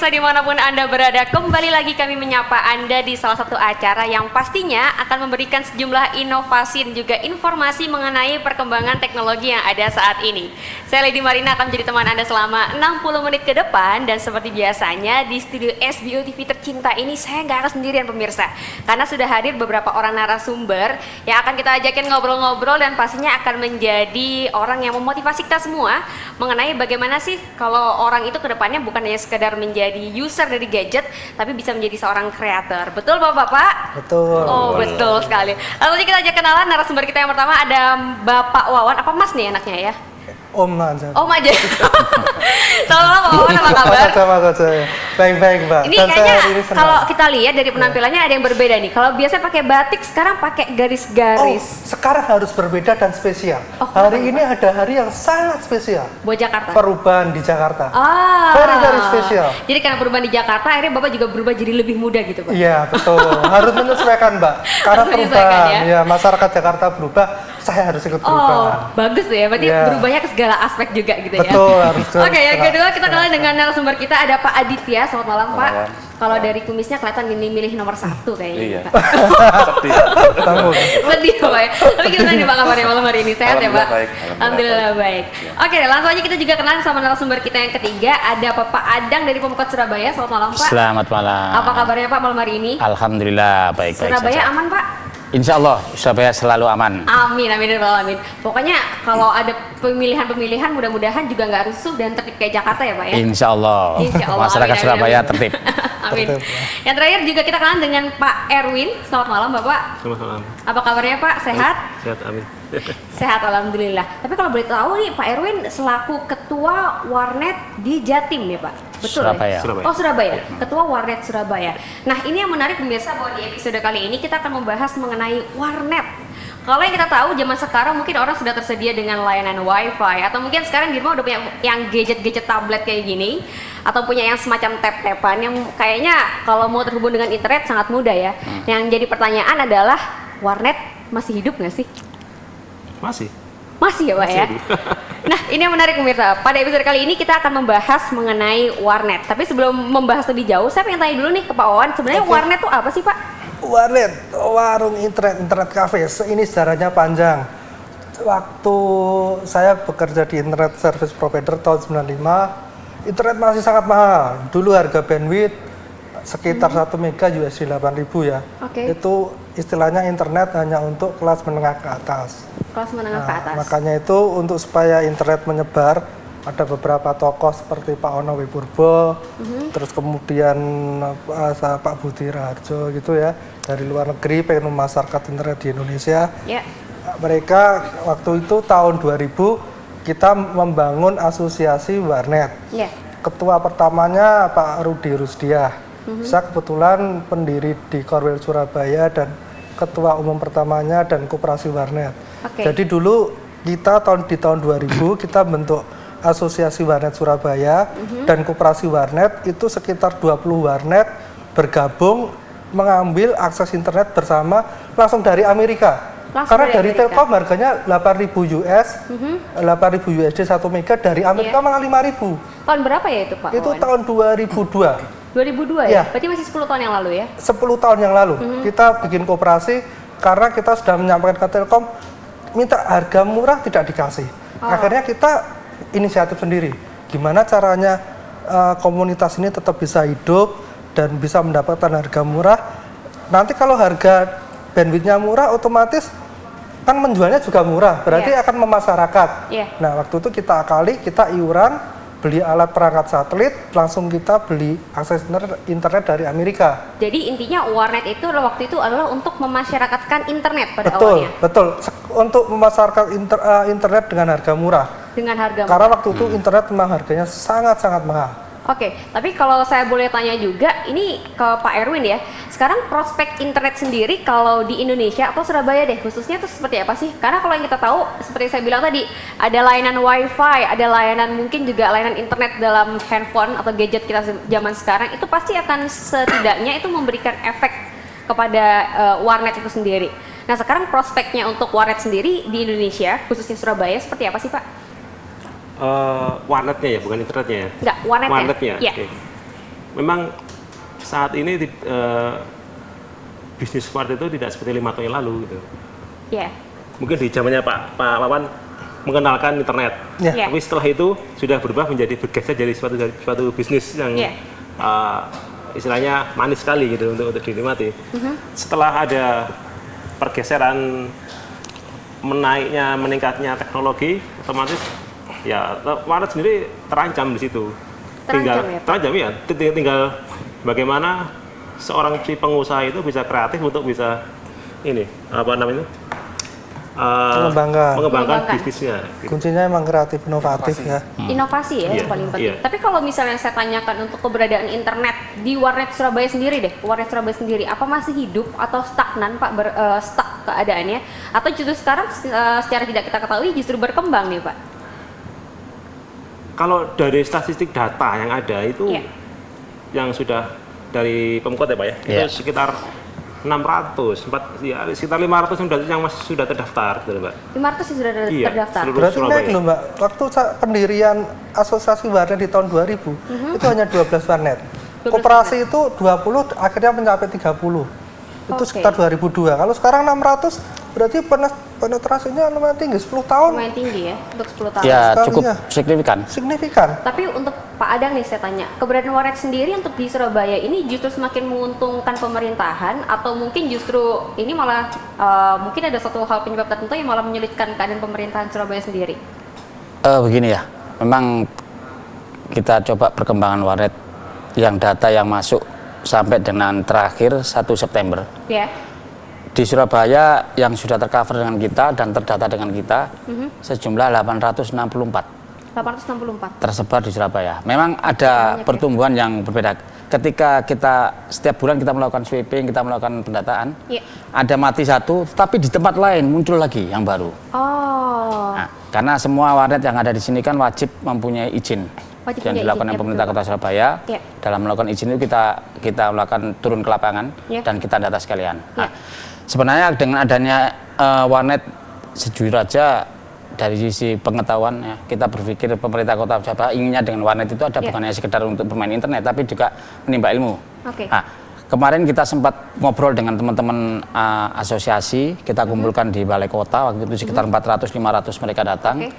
pemirsa dimanapun Anda berada, kembali lagi kami menyapa Anda di salah satu acara yang pastinya akan memberikan sejumlah inovasi dan juga informasi mengenai perkembangan teknologi yang ada saat ini. Saya Lady Marina akan menjadi teman Anda selama 60 menit ke depan, dan seperti biasanya di studio SBO TV tercinta ini saya nggak akan sendirian pemirsa, karena sudah hadir beberapa orang narasumber yang akan kita ajakin ngobrol-ngobrol dan pastinya akan menjadi orang yang memotivasi kita semua mengenai bagaimana sih kalau orang itu kedepannya bukan hanya sekedar menjadi user dari gadget, tapi bisa menjadi seorang kreator. Betul Bapak-Bapak? Betul. Oh betul sekali. Lalu kita ajak kenalan narasumber kita yang pertama, ada Bapak Wawan, apa Mas nih anaknya ya? Om aja. Om aja. Selamat malam Pak Wawan, apa kabar? Sama saja. Baik-baik Mbak. Ini kayaknya kalau kita lihat dari penampilannya ada yang berbeda nih. Kalau biasanya pakai batik, sekarang pakai garis-garis. Sekarang harus berbeda dan spesial. Hari ini ada hari yang sangat spesial. Buat Jakarta? Perubahan di Jakarta. Very spesial. Jadi karena perubahan di Jakarta, akhirnya Bapak juga berubah jadi lebih muda gitu Pak? Iya betul. Harus menyesuaikan Mbak. Karena perubahan, ya masyarakat Jakarta berubah, saya harus ikut berubah. Oh, bagus ya. Berarti berubahnya ke segala aspek juga gitu ya. Betul, harus ke Oke, yang kedua kita kenal dengan narasumber kita, ada Pak Aditya. Selamat malam Pak. Kalau dari kumisnya kelihatan ini milih nomor 1 kayaknya. Iya. Pak. Sedih. Sedih Pak ya. Tapi gimana nih Pak kabarnya malam hari ini? Sehat ya Pak? Baik. Alhamdulillah baik. Oke, langsung aja kita juga kenalan sama narasumber kita yang ketiga, ada Bapak Adang dari Pemkot Surabaya. Selamat malam Pak. Selamat malam. Apa kabarnya Pak malam hari ini? Alhamdulillah baik-baik saja. Surabaya aman Pak? Insya Allah Surabaya selalu aman. Amin, amin, amin. Pokoknya kalau ada pemilihan mudah-mudahan juga nggak rusuh dan tertib kayak Jakarta ya Pak ya? Insya Allah. Insya Allah. Masyarakat Amin, Surabaya amin. tertib. Amin. Yang terakhir juga kita kenalan dengan Pak Erwin. Selamat malam Bapak. Selamat malam. Apa kabarnya Pak? Sehat? Sehat, amin. Sehat alhamdulillah. Tapi kalau boleh tahu nih Pak Erwin selaku ketua warnet di Jatim ya Pak? Betul Surabaya. ya? Oh Surabaya, ketua warnet Surabaya. Nah ini yang menarik pemirsa, bahwa di episode kali ini kita akan membahas mengenai warnet. Kalau yang kita tahu zaman sekarang mungkin orang sudah tersedia dengan layanan wifi, atau mungkin sekarang di rumah udah punya yang gadget-gadget tablet kayak gini, atau punya yang semacam tap-tapan yang kayaknya kalau mau terhubung dengan internet sangat mudah ya. Yang jadi pertanyaan adalah, warnet masih hidup nggak sih? Masih ya Pak ya? Nah ini yang menarik pemirsa, pada episode kali ini kita akan membahas mengenai warnet. Tapi sebelum membahas lebih jauh, saya pengen tanya dulu nih ke Pak Wawan, sebenarnya warnet itu apa sih Pak? Warnet, warung internet cafe. Ini sejarahnya panjang. Waktu saya bekerja di internet service provider tahun 95, internet masih sangat mahal. Dulu harga bandwidth sekitar 1 mega USD 8.000 ya. Itu istilahnya internet hanya untuk kelas menengah ke atas. Kelas menengah ke atas. Makanya itu untuk supaya internet menyebar, ada beberapa tokoh seperti Pak Ono Wipurbo, terus kemudian Pak Budi Raharjo gitu ya, dari luar negeri pengen memasarkan internet di Indonesia. Mereka waktu itu tahun 2000 kita membangun asosiasi warnet. Ketua pertamanya Pak Rudi Rusdiah. Saya kebetulan pendiri di Korwil Surabaya dan ketua umum pertamanya dan koperasi warnet. Jadi dulu kita di tahun 2000 kita bentuk asosiasi warnet Surabaya dan koperasi warnet itu sekitar 20 warnet bergabung mengambil akses internet bersama langsung dari Amerika. Karena dari Telkom harganya 8.000 US, 8.000 USD 1 mega, dari Amerika malah 5.000. Tahun berapa ya itu Pak? Itu tahun 2002. 2002 ya? Berarti masih 10 tahun yang lalu ya? 10 tahun yang lalu. Kita bikin koperasi karena kita sudah menyampaikan ke Telkom minta harga murah tidak dikasih. Akhirnya kita inisiatif sendiri. Gimana caranya komunitas ini tetap bisa hidup dan bisa mendapatkan harga murah. Nanti kalau harga bandwidthnya murah, otomatis kan menjualnya juga murah. Berarti akan memasyarakat. Nah waktu itu kita akali, kita iuran, beli alat perangkat satelit, langsung kita beli akses internet dari Amerika. Jadi intinya warnet itu waktu itu adalah untuk memasyarakatkan internet pada awalnya? Betul, untuk memasarkan internet dengan harga murah. Dengan harga murah? Karena waktu itu internet memang harganya sangat-sangat mahal. Oke, tapi kalau saya boleh tanya juga, ini ke Pak Erwin ya, sekarang prospek internet sendiri kalau di Indonesia atau Surabaya deh khususnya itu seperti apa sih? Karena kalau yang kita tahu, seperti saya bilang tadi, ada layanan wifi, ada layanan mungkin juga layanan internet dalam handphone atau gadget kita zaman sekarang, itu pasti akan setidaknya itu memberikan efek kepada warnet itu sendiri. Nah sekarang prospeknya untuk warnet sendiri di Indonesia, khususnya Surabaya, seperti apa sih Pak? Warnetnya ya, bukan internetnya ya? Enggak, warnetnya. Warnetnya, ya. oke. memang saat ini bisnis smart itu tidak seperti 5 tahun yang lalu gitu. Ya. Mungkin di zamannya Pak Wawan mengenalkan internet, Ya. tapi setelah itu sudah berubah menjadi bergeser dari suatu bisnis yang istilahnya manis sekali gitu untuk dinikmati. Setelah ada pergeseran meningkatnya teknologi, otomatis ya warnet sendiri terancam di situ. Terancam ya. Tinggal bagaimana seorang si pengusaha itu bisa kreatif untuk bisa mengembangkan bisnisnya. Gitu. Kuncinya emang kreatif, inovatif ya. Inovasi ya yang paling penting. Tapi kalau misalnya saya tanyakan untuk keberadaan internet di warnet Surabaya sendiri deh, warnet Surabaya sendiri, apa masih hidup atau stagnan Pak, stuck keadaannya? Atau justru sekarang secara tidak kita ketahui justru berkembang nih Pak? Kalau dari statistik data yang ada itu, yang sudah dari Pemkot ya Pak ya, itu sekitar 600, sekitar 500 yang masih sudah terdaftar, gitu, Mbak. 500 yang sudah terdaftar. Berarti naik loh Mbak. Waktu pendirian asosiasi warnet di tahun 2000 itu hanya 12 warnet. Koperasi itu 20, akhirnya mencapai 30. Itu sekitar 2002. Kalau sekarang 600, berarti penetrasinya lumayan tinggi, 10 tahun. Lumayan tinggi ya, untuk 10 tahun. Ya, Sekalinya. cukup signifikan. Signifikan. Tapi untuk Pak Adang nih saya tanya, keberadaan warnet sendiri untuk di Surabaya ini justru semakin menguntungkan pemerintahan atau mungkin justru ini malah mungkin ada satu hal penyebab tertentu yang malah menyulitkan keadaan pemerintahan Surabaya sendiri? Begini ya, memang kita coba perkembangan warnet yang data yang masuk sampai dengan terakhir 1 September. Ya. Di Surabaya yang sudah tercover dengan kita dan terdata dengan kita sejumlah 864. 864. Tersebar di Surabaya. Memang ada pertumbuhan yang berbeda. Ketika kita setiap bulan kita melakukan sweeping, kita melakukan pendataan, ada mati satu, tapi di tempat lain muncul lagi yang baru. Oh. Nah, karena semua warnet yang ada di sini kan wajib mempunyai izin. Yang dilakukan oleh pemerintah Kota Surabaya. Dalam melakukan izin itu kita melakukan turun ke lapangan dan kita data sekalian. Nah, sebenarnya dengan adanya warnet sejujur aja dari sisi pengetahuan ya, kita berpikir pemerintah Kota Surabaya inginnya dengan warnet itu ada bukan hanya sekedar untuk bermain internet tapi juga menimba ilmu. Nah, kemarin kita sempat ngobrol dengan teman-teman asosiasi, kita kumpulkan di Balai Kota, waktu itu sekitar 400-500 mereka datang.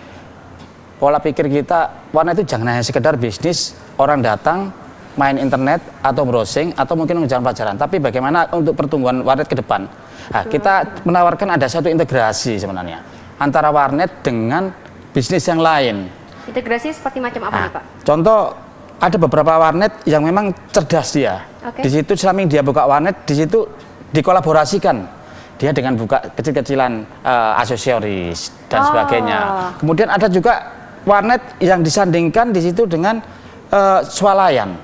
Pola pikir kita, warnet itu jangan hanya sekedar bisnis, orang datang, main internet, atau browsing, atau mungkin mengerjakan pelajaran. Tapi bagaimana untuk pertumbuhan warnet ke depan? Nah, kita menawarkan ada satu integrasi sebenarnya, antara warnet dengan bisnis yang lain. Integrasi seperti macam apa nih Pak? Contoh, ada beberapa warnet yang memang cerdas dia. Di situ selama dia buka warnet, di situ dikolaborasikan. Dia dengan buka kecil-kecilan aksesoris dan sebagainya. Kemudian ada juga warnet yang disandingkan di situ dengan swalayan.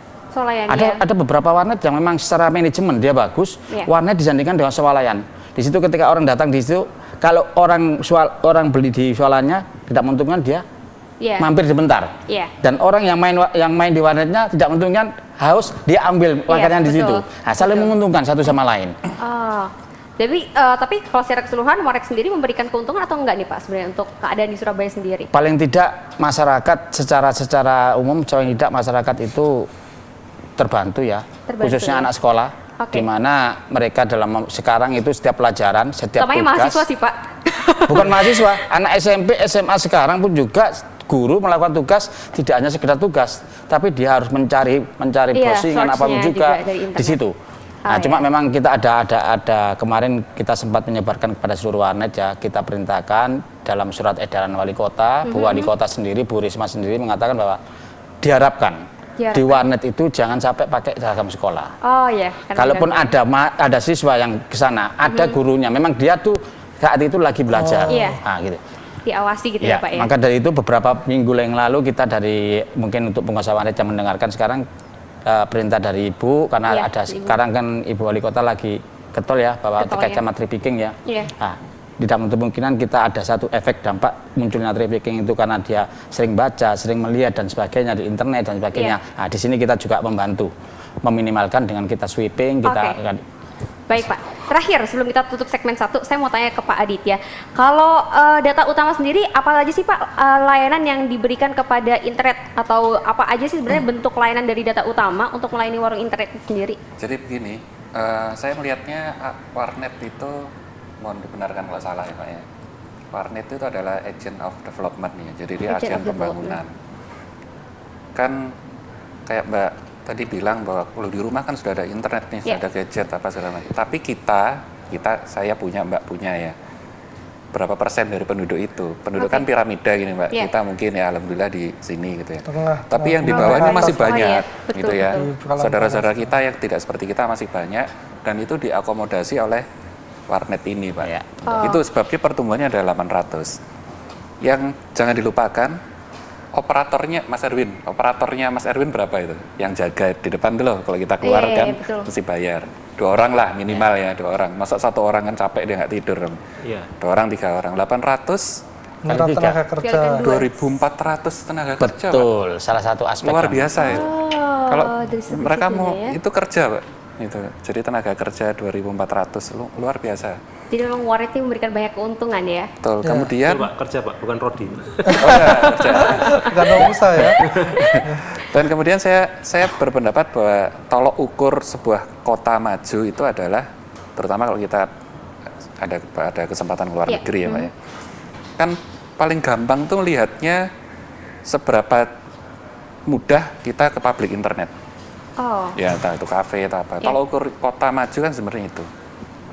Ada beberapa warnet yang memang secara manajemen dia bagus, warnet disandingkan dengan swalayan. Di situ ketika orang datang di situ, kalau orang beli di swalayannya tidak menguntungkan, dia mampir sebentar. Dan orang yang main di warnetnya tidak menguntungkan, haus dia ambil makanannya di situ. Nah, saling menguntungkan satu sama lain. Tapi kalau secara keseluruhan warnet sendiri memberikan keuntungan atau enggak nih Pak sebenarnya untuk keadaan di Surabaya sendiri? Paling tidak masyarakat secara umum, paling tidak masyarakat itu terbantu ya, khususnya anak sekolah, di mana mereka sekarang itu setiap pelajaran, setiap tugas. Mahasiswa sih Pak. Bukan mahasiswa, anak SMP, SMA sekarang pun juga guru melakukan tugas tidak hanya sekedar tugas, tapi dia harus mencari browsingan apapun juga di situ. Nah, cuma memang kita ada kemarin kita sempat menyebarkan kepada seluruh warnet ya, kita perintahkan dalam surat edaran wali kota, Bu Wali Kota sendiri, Bu Risma sendiri mengatakan bahwa diharapkan di warnet itu jangan sampai pakai seragam sekolah. Kalaupun ada siswa yang ke sana, ada gurunya, memang dia tuh saat itu lagi belajar. Nah, gitu. Diawasi gitu ya Pak ya. Maka dari itu beberapa minggu yang lalu kita mungkin untuk pengusaha warnet yang mendengarkan sekarang perintah dari Ibu, karena sekarang kan Ibu Wali Kota lagi getol ya bahwa terkait sama trafficking ya. Nah, tidak menutup kemungkinan kita ada satu efek dampak munculnya trafficking itu karena dia sering baca, sering melihat dan sebagainya di internet dan sebagainya. Nah, di sini kita juga membantu meminimalkan dengan kita sweeping, kita Baik Pak. terakhir sebelum kita tutup segmen 1, saya mau tanya ke Pak Aditya. Kalau data utama sendiri, apa aja sih Pak layanan yang diberikan kepada internet atau apa aja sih sebenarnya bentuk layanan dari data utama untuk melayani warung internet itu sendiri? Jadi begini, saya melihatnya warnet itu, mohon dibenarkan kalau salah ya Pak ya. Warnet itu adalah agent of development ya, jadi dia agen pembangunan. Kan kayak Mbak tadi bilang bahwa kalau di rumah kan sudah ada internet nih, sudah ada gadget apa segala macam. Tapi saya punya, Mbak punya ya. Berapa persen dari penduduk itu? Penduduk kan piramida gini Mbak. Kita mungkin ya alhamdulillah di sini gitu ya. Tapi yang di bawah ini masih banyak gitu ya. Saudara-saudara kita yang tidak seperti kita masih banyak dan itu diakomodasi oleh warnet ini Pak. Itu sebabnya pertumbuhannya ada 800. Yang jangan dilupakan operatornya Mas Erwin berapa itu? Yang jaga di depan dulu kalau kita keluar kan mesti bayar. 2 orang lah minimal ya, 2 orang. Masa 1 orang kan capek dia nggak tidur. 2 orang, 3 orang, 800 tenaga kerja. 2.400 tenaga kerja. Betul, Pak. Salah satu aspek luar biasa ya. Kalau mereka mau ya? itu kerja Pak. Itu. Jadi tenaga kerja 2.400 luar biasa. Jadi memang warnet itu memberikan banyak keuntungan ya. Betul. Kemudian Pak, kerja Pak, bukan Rodi. kerja. Bukan usaha ya. Dan kemudian saya berpendapat bahwa tolok ukur sebuah kota maju itu adalah terutama kalau kita ada kesempatan keluar negeri ya Pak ya. Kan paling gampang tuh melihatnya seberapa mudah kita ke public internet. Ya entah itu kafe atau apa. Tolok ukur kota maju kan sebenarnya itu.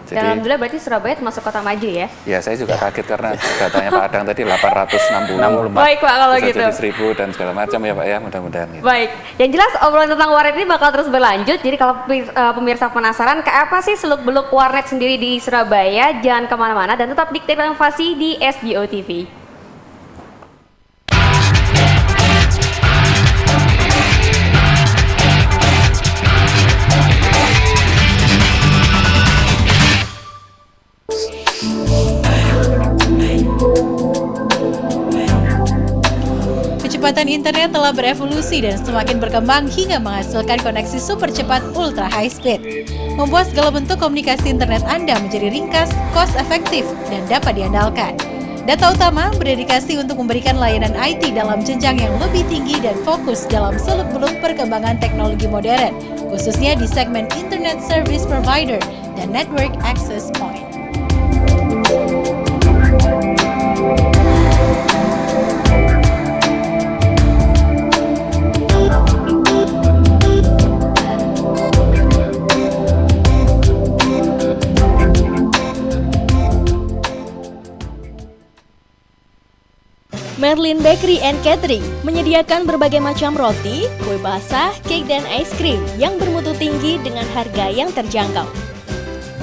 Jadi, dan alhamdulillah berarti Surabaya termasuk kota maju ya? Ya saya juga kaget karena datanya Pak Adang tadi 860. Baik Pak kalau gitu. Jadi 1.000 dan segala macam ya Pak ya, mudah-mudahan gitu. Baik, yang jelas obrolan tentang warnet ini bakal terus berlanjut. Jadi kalau pemirsa penasaran kayak apa sih seluk-beluk warnet sendiri di Surabaya, jangan kemana-mana dan tetap dikte inovasi di SBO TV. Kecepatan internet telah berevolusi dan semakin berkembang hingga menghasilkan koneksi super cepat ultra high speed. Membuat segala bentuk komunikasi internet Anda menjadi ringkas, cost efektif, dan dapat diandalkan. Data Utama berdedikasi untuk memberikan layanan IT dalam jenjang yang lebih tinggi dan fokus dalam seluk-beluk perkembangan teknologi modern, khususnya di segmen Internet Service Provider dan Network Access Point. Merlin Bakery and Catering menyediakan berbagai macam roti, kue basah, cake dan es krim yang bermutu tinggi dengan harga yang terjangkau.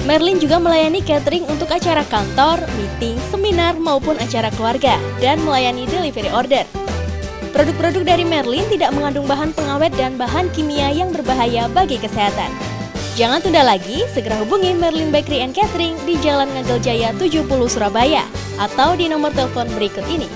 Merlin juga melayani catering untuk acara kantor, meeting, seminar maupun acara keluarga dan melayani delivery order. Produk-produk dari Merlin tidak mengandung bahan pengawet dan bahan kimia yang berbahaya bagi kesehatan. Jangan tunda lagi, segera hubungi Merlin Bakery and Catering di Jalan Ngagel Jaya 70 Surabaya atau di nomor telepon berikut ini.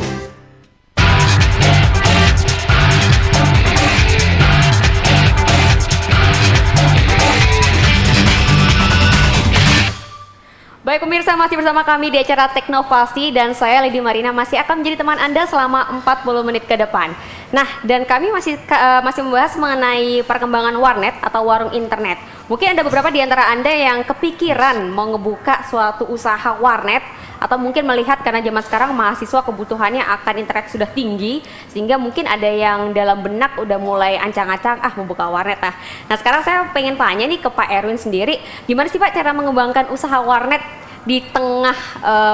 Baik pemirsa, masih bersama kami di acara Teknovasi dan saya Lady Marina masih akan menjadi teman Anda selama 40 menit ke depan. Nah, dan kami masih membahas mengenai perkembangan warnet atau warung internet. Mungkin ada beberapa di antara Anda yang kepikiran mau ngebuka suatu usaha warnet atau mungkin melihat karena zaman sekarang mahasiswa kebutuhannya akan internet sudah tinggi sehingga mungkin ada yang dalam benak udah mulai ancang-ancang mau buka warnet. Nah sekarang saya pengen tanya nih ke Pak Erwin sendiri, gimana sih Pak cara mengembangkan usaha warnet di tengah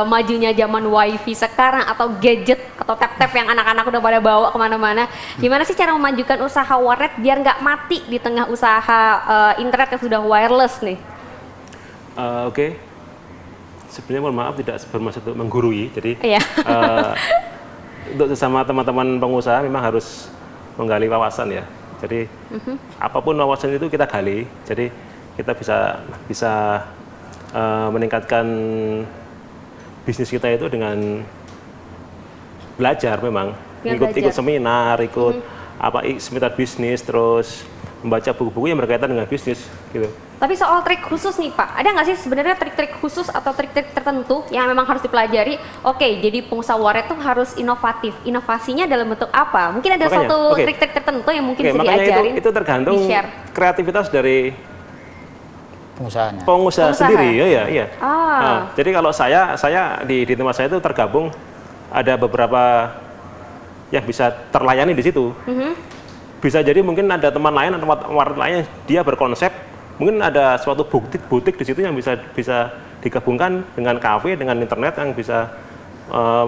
majunya zaman wifi sekarang atau gadget atau tab-tab yang anak-anak udah pada bawa kemana-mana. Gimana sih cara memajukan usaha warnet biar nggak mati di tengah usaha internet yang sudah wireless nih? Oke. Sebenarnya mohon maaf tidak bermaksud untuk menggurui, jadi untuk sesama teman-teman pengusaha memang harus menggali wawasan ya. Jadi apapun wawasan itu kita gali, jadi kita bisa meningkatkan bisnis kita itu dengan belajar memang, ikut seminar, ikut seminar bisnis, terus membaca buku-buku yang berkaitan dengan bisnis gitu. Tapi soal trik khusus nih Pak, ada nggak sih sebenarnya trik-trik khusus atau trik-trik tertentu yang memang harus dipelajari? Oke, jadi pengusaha warnet tuh harus inovatif. Inovasinya dalam bentuk apa? Mungkin ada satu trik-trik tertentu yang mungkin bisa diajarin. Itu tergantung kreativitas dari pengusaha sendiri. Iya. Nah, jadi kalau saya di tempat saya itu tergabung ada beberapa yang bisa terlayani di situ. Bisa jadi mungkin ada teman lain atau warnet lainnya dia berkonsep mungkin ada suatu butik di situ yang bisa digabungkan dengan kafe, dengan internet yang bisa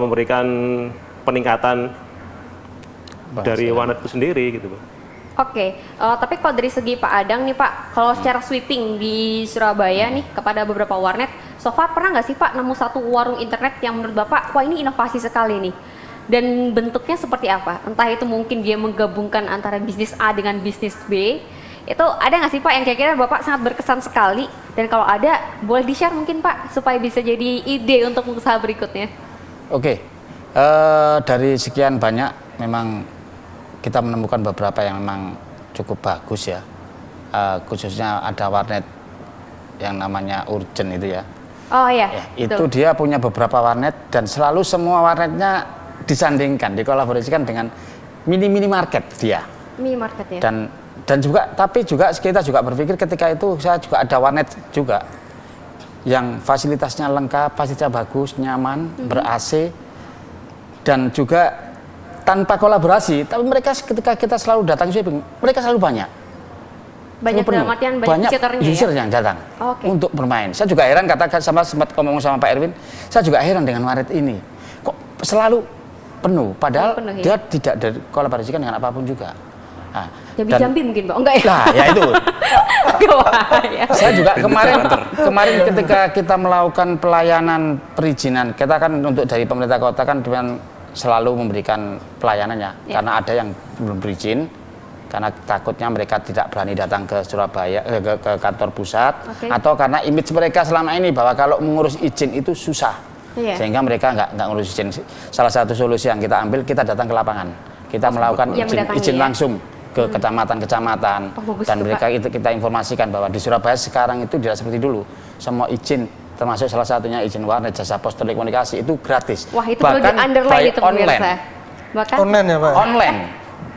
memberikan peningkatan dari warnet itu sendiri gitu. Oke, tapi kalau dari segi Pak Adang nih Pak, kalau secara sweeping di Surabaya nih kepada beberapa warnet, so far pernah nggak sih Pak nemu satu warung internet yang menurut Bapak, wah ini inovasi sekali nih? Dan bentuknya seperti apa? Entah itu mungkin dia menggabungkan antara bisnis A dengan bisnis B. Itu ada nggak sih Pak yang kira-kira Bapak sangat berkesan sekali? Dan kalau ada, boleh di-share mungkin Pak, supaya bisa jadi ide untuk usaha berikutnya. Oke, dari sekian banyak memang kita menemukan beberapa yang memang cukup bagus ya. Khususnya ada warnet yang namanya Urgent itu ya. Oh iya, itu dia punya beberapa warnet dan selalu semua warnetnya disandingkan, dikolaborasikan dengan mini market dia. Mini market ya. Dan juga, tapi juga kita juga berpikir ketika itu saya juga ada warnet juga yang fasilitasnya lengkap, fasilitasnya bagus, nyaman, ber-AC dan juga tanpa kolaborasi. Tapi mereka ketika kita selalu datang sweeping, mereka selalu banyak Dalam artian banyak user yang datang untuk bermain. Saya juga heran, katakan sempat ngomong sama Pak Erwin, saya juga heran dengan warnet ini kok selalu penuh, padahal dia tidak dikolaborasikan dengan apapun juga. Nah, Jambi mungkin Pak, enggak ya? Nah, ya itu. Saya juga kemarin ketika kita melakukan pelayanan perizinan, kita kan untuk dari pemerintah kota kan dengan selalu memberikan pelayanannya, karena ada yang belum berizin, karena takutnya mereka tidak berani datang ke Surabaya, ke kantor pusat, atau karena image mereka selama ini bahwa kalau mengurus izin itu susah. Sehingga mereka nggak ngurus izin. Salah satu solusi yang kita ambil, kita datang ke lapangan, kita melakukan izin langsung ke kecamatan-kecamatan, dan mereka kita informasikan bahwa di Surabaya sekarang itu tidak seperti dulu, semua izin termasuk salah satunya izin warnet, jasa pos telekomunikasi itu gratis. Wah, itu perlu di-underline itu pemirsa. Bahkan online ya Pak? Online.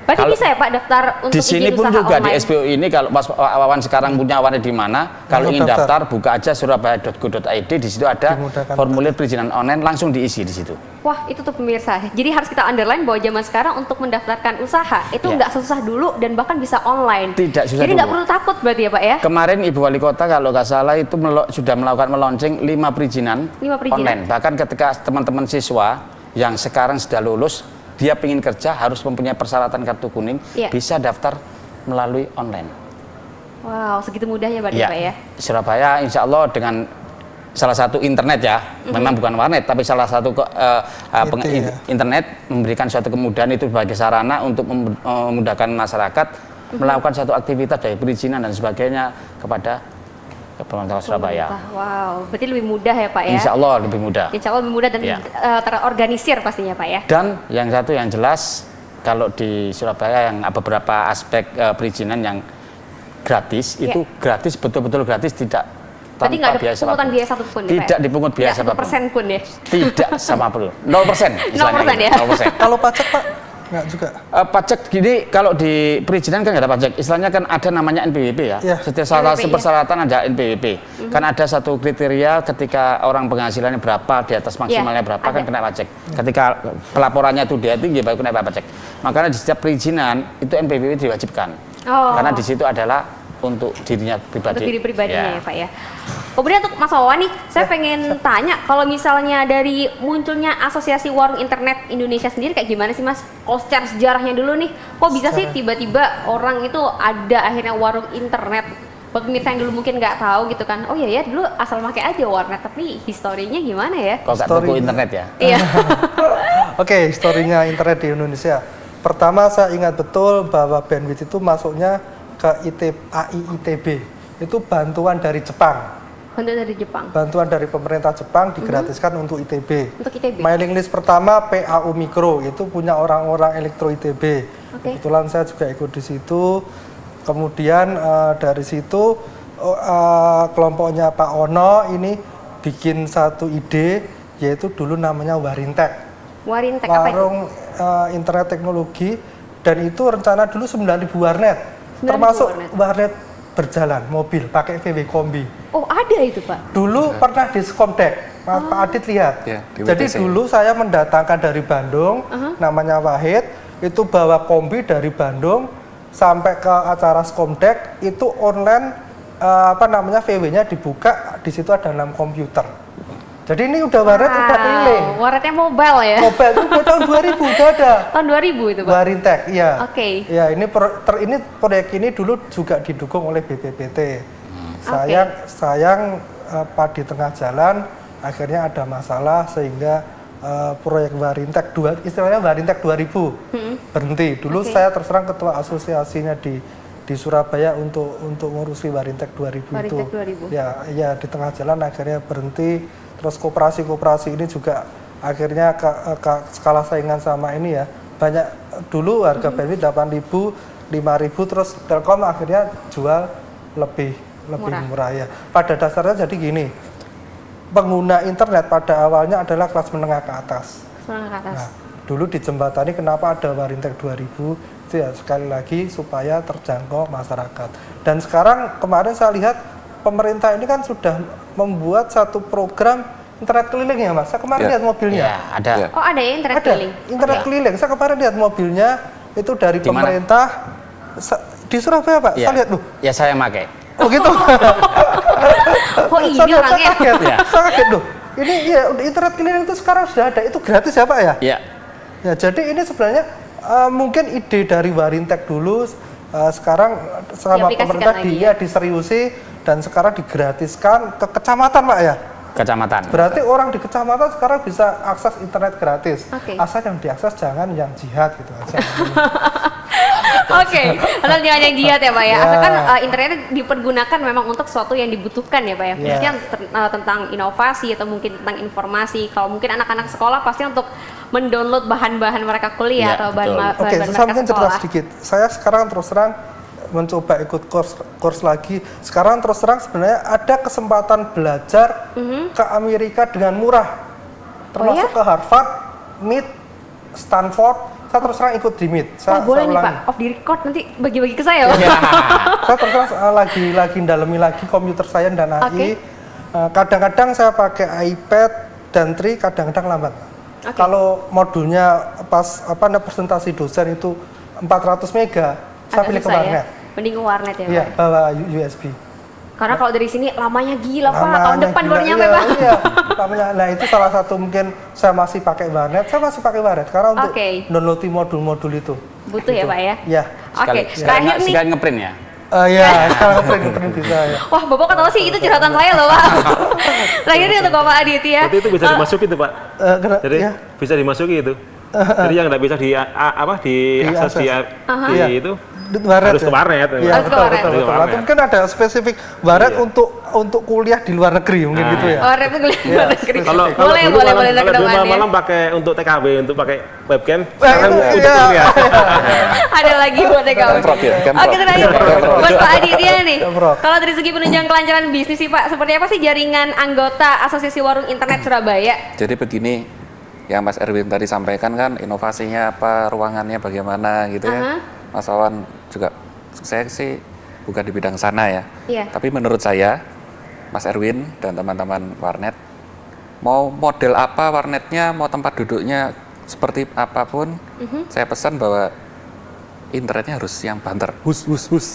Berarti bisa ya Pak daftar untuk di sini pun juga online. Di SPO ini kalau Mas Wawan sekarang punya warnet di mana, kalau ingin daftar buka aja surabaya.go.id, di situ ada formulir perizinan online, langsung diisi di situ. Wah, itu tuh pemirsa. Jadi harus kita underline bahwa zaman sekarang untuk mendaftarkan usaha itu nggak susah dulu dan bahkan bisa online. Tidak susah. Jadi nggak perlu takut berarti ya Pak ya? Kemarin Ibu Wali Kota kalau nggak salah itu sudah melakukan meluncing 5 perizinan online. Bahkan ketika teman-teman siswa yang sekarang sudah lulus, dia ingin kerja harus mempunyai persyaratan kartu kuning, bisa daftar melalui online. Wow, segitu mudahnya Pak ya? Surabaya insya Allah dengan salah satu internet ya, memang bukan warnet, tapi salah satu internet memberikan suatu kemudahan itu sebagai sarana untuk memudahkan masyarakat melakukan satu aktivitas dari perizinan dan sebagainya kepada pemerintah Surabaya. Wow, berarti lebih mudah ya Pak ya? Insya Allah lebih mudah. Insya Allah lebih mudah dan terorganisir pastinya Pak ya? Dan yang satu yang jelas, kalau di Surabaya yang beberapa aspek perizinan yang gratis, itu gratis, betul-betul gratis, tidak tanpa biaya pungutan biaya satupun ya Pak? Tidak dipungut biaya satupun. 1% pun ya? Tidak sama pun. 0%. 0% ya? 0%. Kalau pajak Pak? Enggak juga. Pajak gini, kalau di perizinan kan nggak ada pajak. Istilahnya kan ada namanya NPWP ya. Setiap salah satu persyaratan ada NPWP. Kan ada satu kriteria ketika orang penghasilannya berapa, di atas maksimalnya berapa kan kena pajak. Ketika pelaporannya itu dia tinggi baru kena pajak. Makanya di setiap perizinan itu NPWP diwajibkan. Karena di situ adalah untuk dirinya pribadi. Untuk diri pribadinya ya Pak ya. Kemudian untuk Mas Wawan nih, saya pengen tanya kalau misalnya dari munculnya Asosiasi Warung Internet Indonesia sendiri kayak gimana sih Mas? Kalau secara sejarahnya dulu nih, kok bisa sih tiba-tiba orang itu ada akhirnya warung internet? Buat pemirsa yang dulu mungkin nggak tahu gitu kan, oh iya ya dulu asal pakai aja warnet, tapi historinya gimana ya? Kok nggak toko internet ya? Iya. Oke, historinya internet di Indonesia. Pertama saya ingat betul bahwa bandwidth itu masuknya ke AIITB, itu bantuan dari Jepang. Bantuan dari Jepang. Bantuan dari pemerintah Jepang digratiskan untuk ITB. Untuk ITB. Mailing list pertama PAU Mikro, itu punya orang-orang elektro ITB. Kebetulan saya juga ikut di situ. Kemudian dari situ kelompoknya Pak Ono ini bikin satu ide, yaitu dulu namanya Warintek. Warintek apa itu? Warung internet teknologi, dan itu rencana dulu 9.000 warnet. 9.000 termasuk warnet. warnet berjalan, mobil, pakai VW Kombi. Oh, ada itu, Pak? Dulu pernah di Skomdek, Pak Adit lihat. Ya, di Jadi WTC. dulu saya mendatangkan dari Bandung, namanya Wahid, itu bawa kombi dari Bandung sampai ke acara Skomdek, itu online, VW-nya dibuka, di situ ada 6 komputer. Jadi ini udah warnet, udah keliling. Warnetnya mobile ya? Mobile itu udah tahun 2000 udah ada. Tahun 2000 itu, Pak? Warintek, iya. Oke. Ya, ini proyek ini dulu juga didukung oleh BPPT. Sayang di tengah jalan akhirnya ada masalah sehingga proyek Warintek istilahnya Warintek 2000 berhenti. Dulu saya terus terang ketua asosiasinya di Surabaya untuk ngurusi Warintek 2000 Warintek itu. 2000. Ya di tengah jalan akhirnya berhenti. Terus koperasi ini juga akhirnya skala saingan sama ini ya. Banyak dulu harga bandwidth 8.000, 5.000, terus Telkom akhirnya jual lebih murah ya. Pada dasarnya jadi gini, pengguna internet pada awalnya adalah kelas menengah ke atas. Menengah ke atas. Nah, dulu di jembatan ini kenapa ada Warintek 2000 itu ya sekali lagi supaya terjangkau masyarakat. Dan sekarang kemarin saya lihat pemerintah ini kan sudah membuat satu program internet keliling ya Mas. Saya kemarin lihat mobilnya. Ya, ada. Ya. Oh, ada ya internet Ada keliling? internet keliling. Saya kemarin lihat mobilnya itu dari Di mana? pemerintah di Surabaya Pak. Ya. Saya lihat Ya saya pakai. Oh gitu. Oh, ini Saya orangnya. kaget. Ya. Saya kaget loh. Ini ya internet keliling itu sekarang sudah ada. Itu gratis ya Pak ya? Ya. Ya, jadi ini sebenarnya mungkin ide dari Warintek dulu, sekarang sama Diaplikasikan pemerintah lagi ya? diseriusi dan sekarang digratiskan ke kecamatan Pak ya. Kecamatan. Berarti orang di kecamatan sekarang bisa akses internet gratis. Oke. Asal yang diakses jangan yang jihad gitu aja. Oke, asal jangan yang jihad ya Pak ya. Ya. Asalkan internet dipergunakan memang untuk sesuatu yang dibutuhkan ya Pak ya. Khususnya tentang inovasi atau mungkin tentang informasi. Kalau mungkin anak-anak sekolah pasti untuk mendownload bahan-bahan mereka kuliah Ya, atau betul. bahan-bahan Oke, saya mereka mungkin cerita sekolah. sedikit. Saya sekarang terus terang mencoba ikut course lagi. Sekarang terus terang sebenarnya ada kesempatan belajar ke Amerika dengan murah. Termasuk ke Harvard, MIT, Stanford. Saya terus terang ikut di MIT. Wah, boleh nih ulangi. Pak, off the record nanti bagi-bagi ke saya. Ya. Saya terus terang lagi dalami lagi komputer science dan AI. Oke. Kadang-kadang saya pakai iPad dan Tri, kadang-kadang lambat. Oke. Kalau modulnya pas presentasi dosen itu 400 mega, saya Agak pilih ke susah ya. warnet. Mending ke warnet ya Pak. Iya, bawa USB. Karena kalau dari sini lamanya gila Pak, tahun Lamanya depan gila, baru nyampe iya, Pak. Iya, lamanya. Nah itu salah satu mungkin saya masih pakai warnet. Saya masih pakai warnet karena untuk Oke. download modul-modul itu. Butuh ya Pak ya? Iya. Oke, terakhir nih. Sekali ngeprint ya. Iya, sekarang print bisa ya. Wah, Bapak ketawa sih itu curhatan saya loh Pak. Terakhir nih untuk Bapak Adit ya. Berarti itu bisa dimasuki tuh Pak. Jadi Iya. bisa dimasuki itu. Jadi yang nggak bisa diakses di Iya. itu Warnet harus ya? ke warnet. Iya, Harus ke betul, warnet. betul, Harus ke betul. warnet. Mungkin ada spesifik warnet Iya. untuk kuliah di luar negeri mungkin gitu ya. Oh, rep kuliah Iya, luar negeri. Kalau Boleh, dulu boleh, malam, boleh kalau ke dulu depannya. malam pakai untuk TKB, untuk pakai webcam. Nah, Sekarang itu, untuk iya. kuliah. Ada lagi buat TKB. Kemprot ya, kemprot. Oke, terakhir buat Pak Aditya nih. Kemprot. Kalau dari segi penunjang kelancaran bisnis sih Pak, seperti apa sih jaringan anggota Asosiasi Warung Internet Surabaya? Jadi begini, yang Mas Erwin tadi sampaikan kan inovasinya apa, ruangannya bagaimana gitu ya. Mas Wawan juga, saya sih bukan di bidang sana ya. Iya. Tapi menurut saya, Mas Erwin dan teman-teman warnet, mau model apa warnetnya, mau tempat duduknya seperti apapun, saya pesan bahwa internetnya harus yang banter, hus.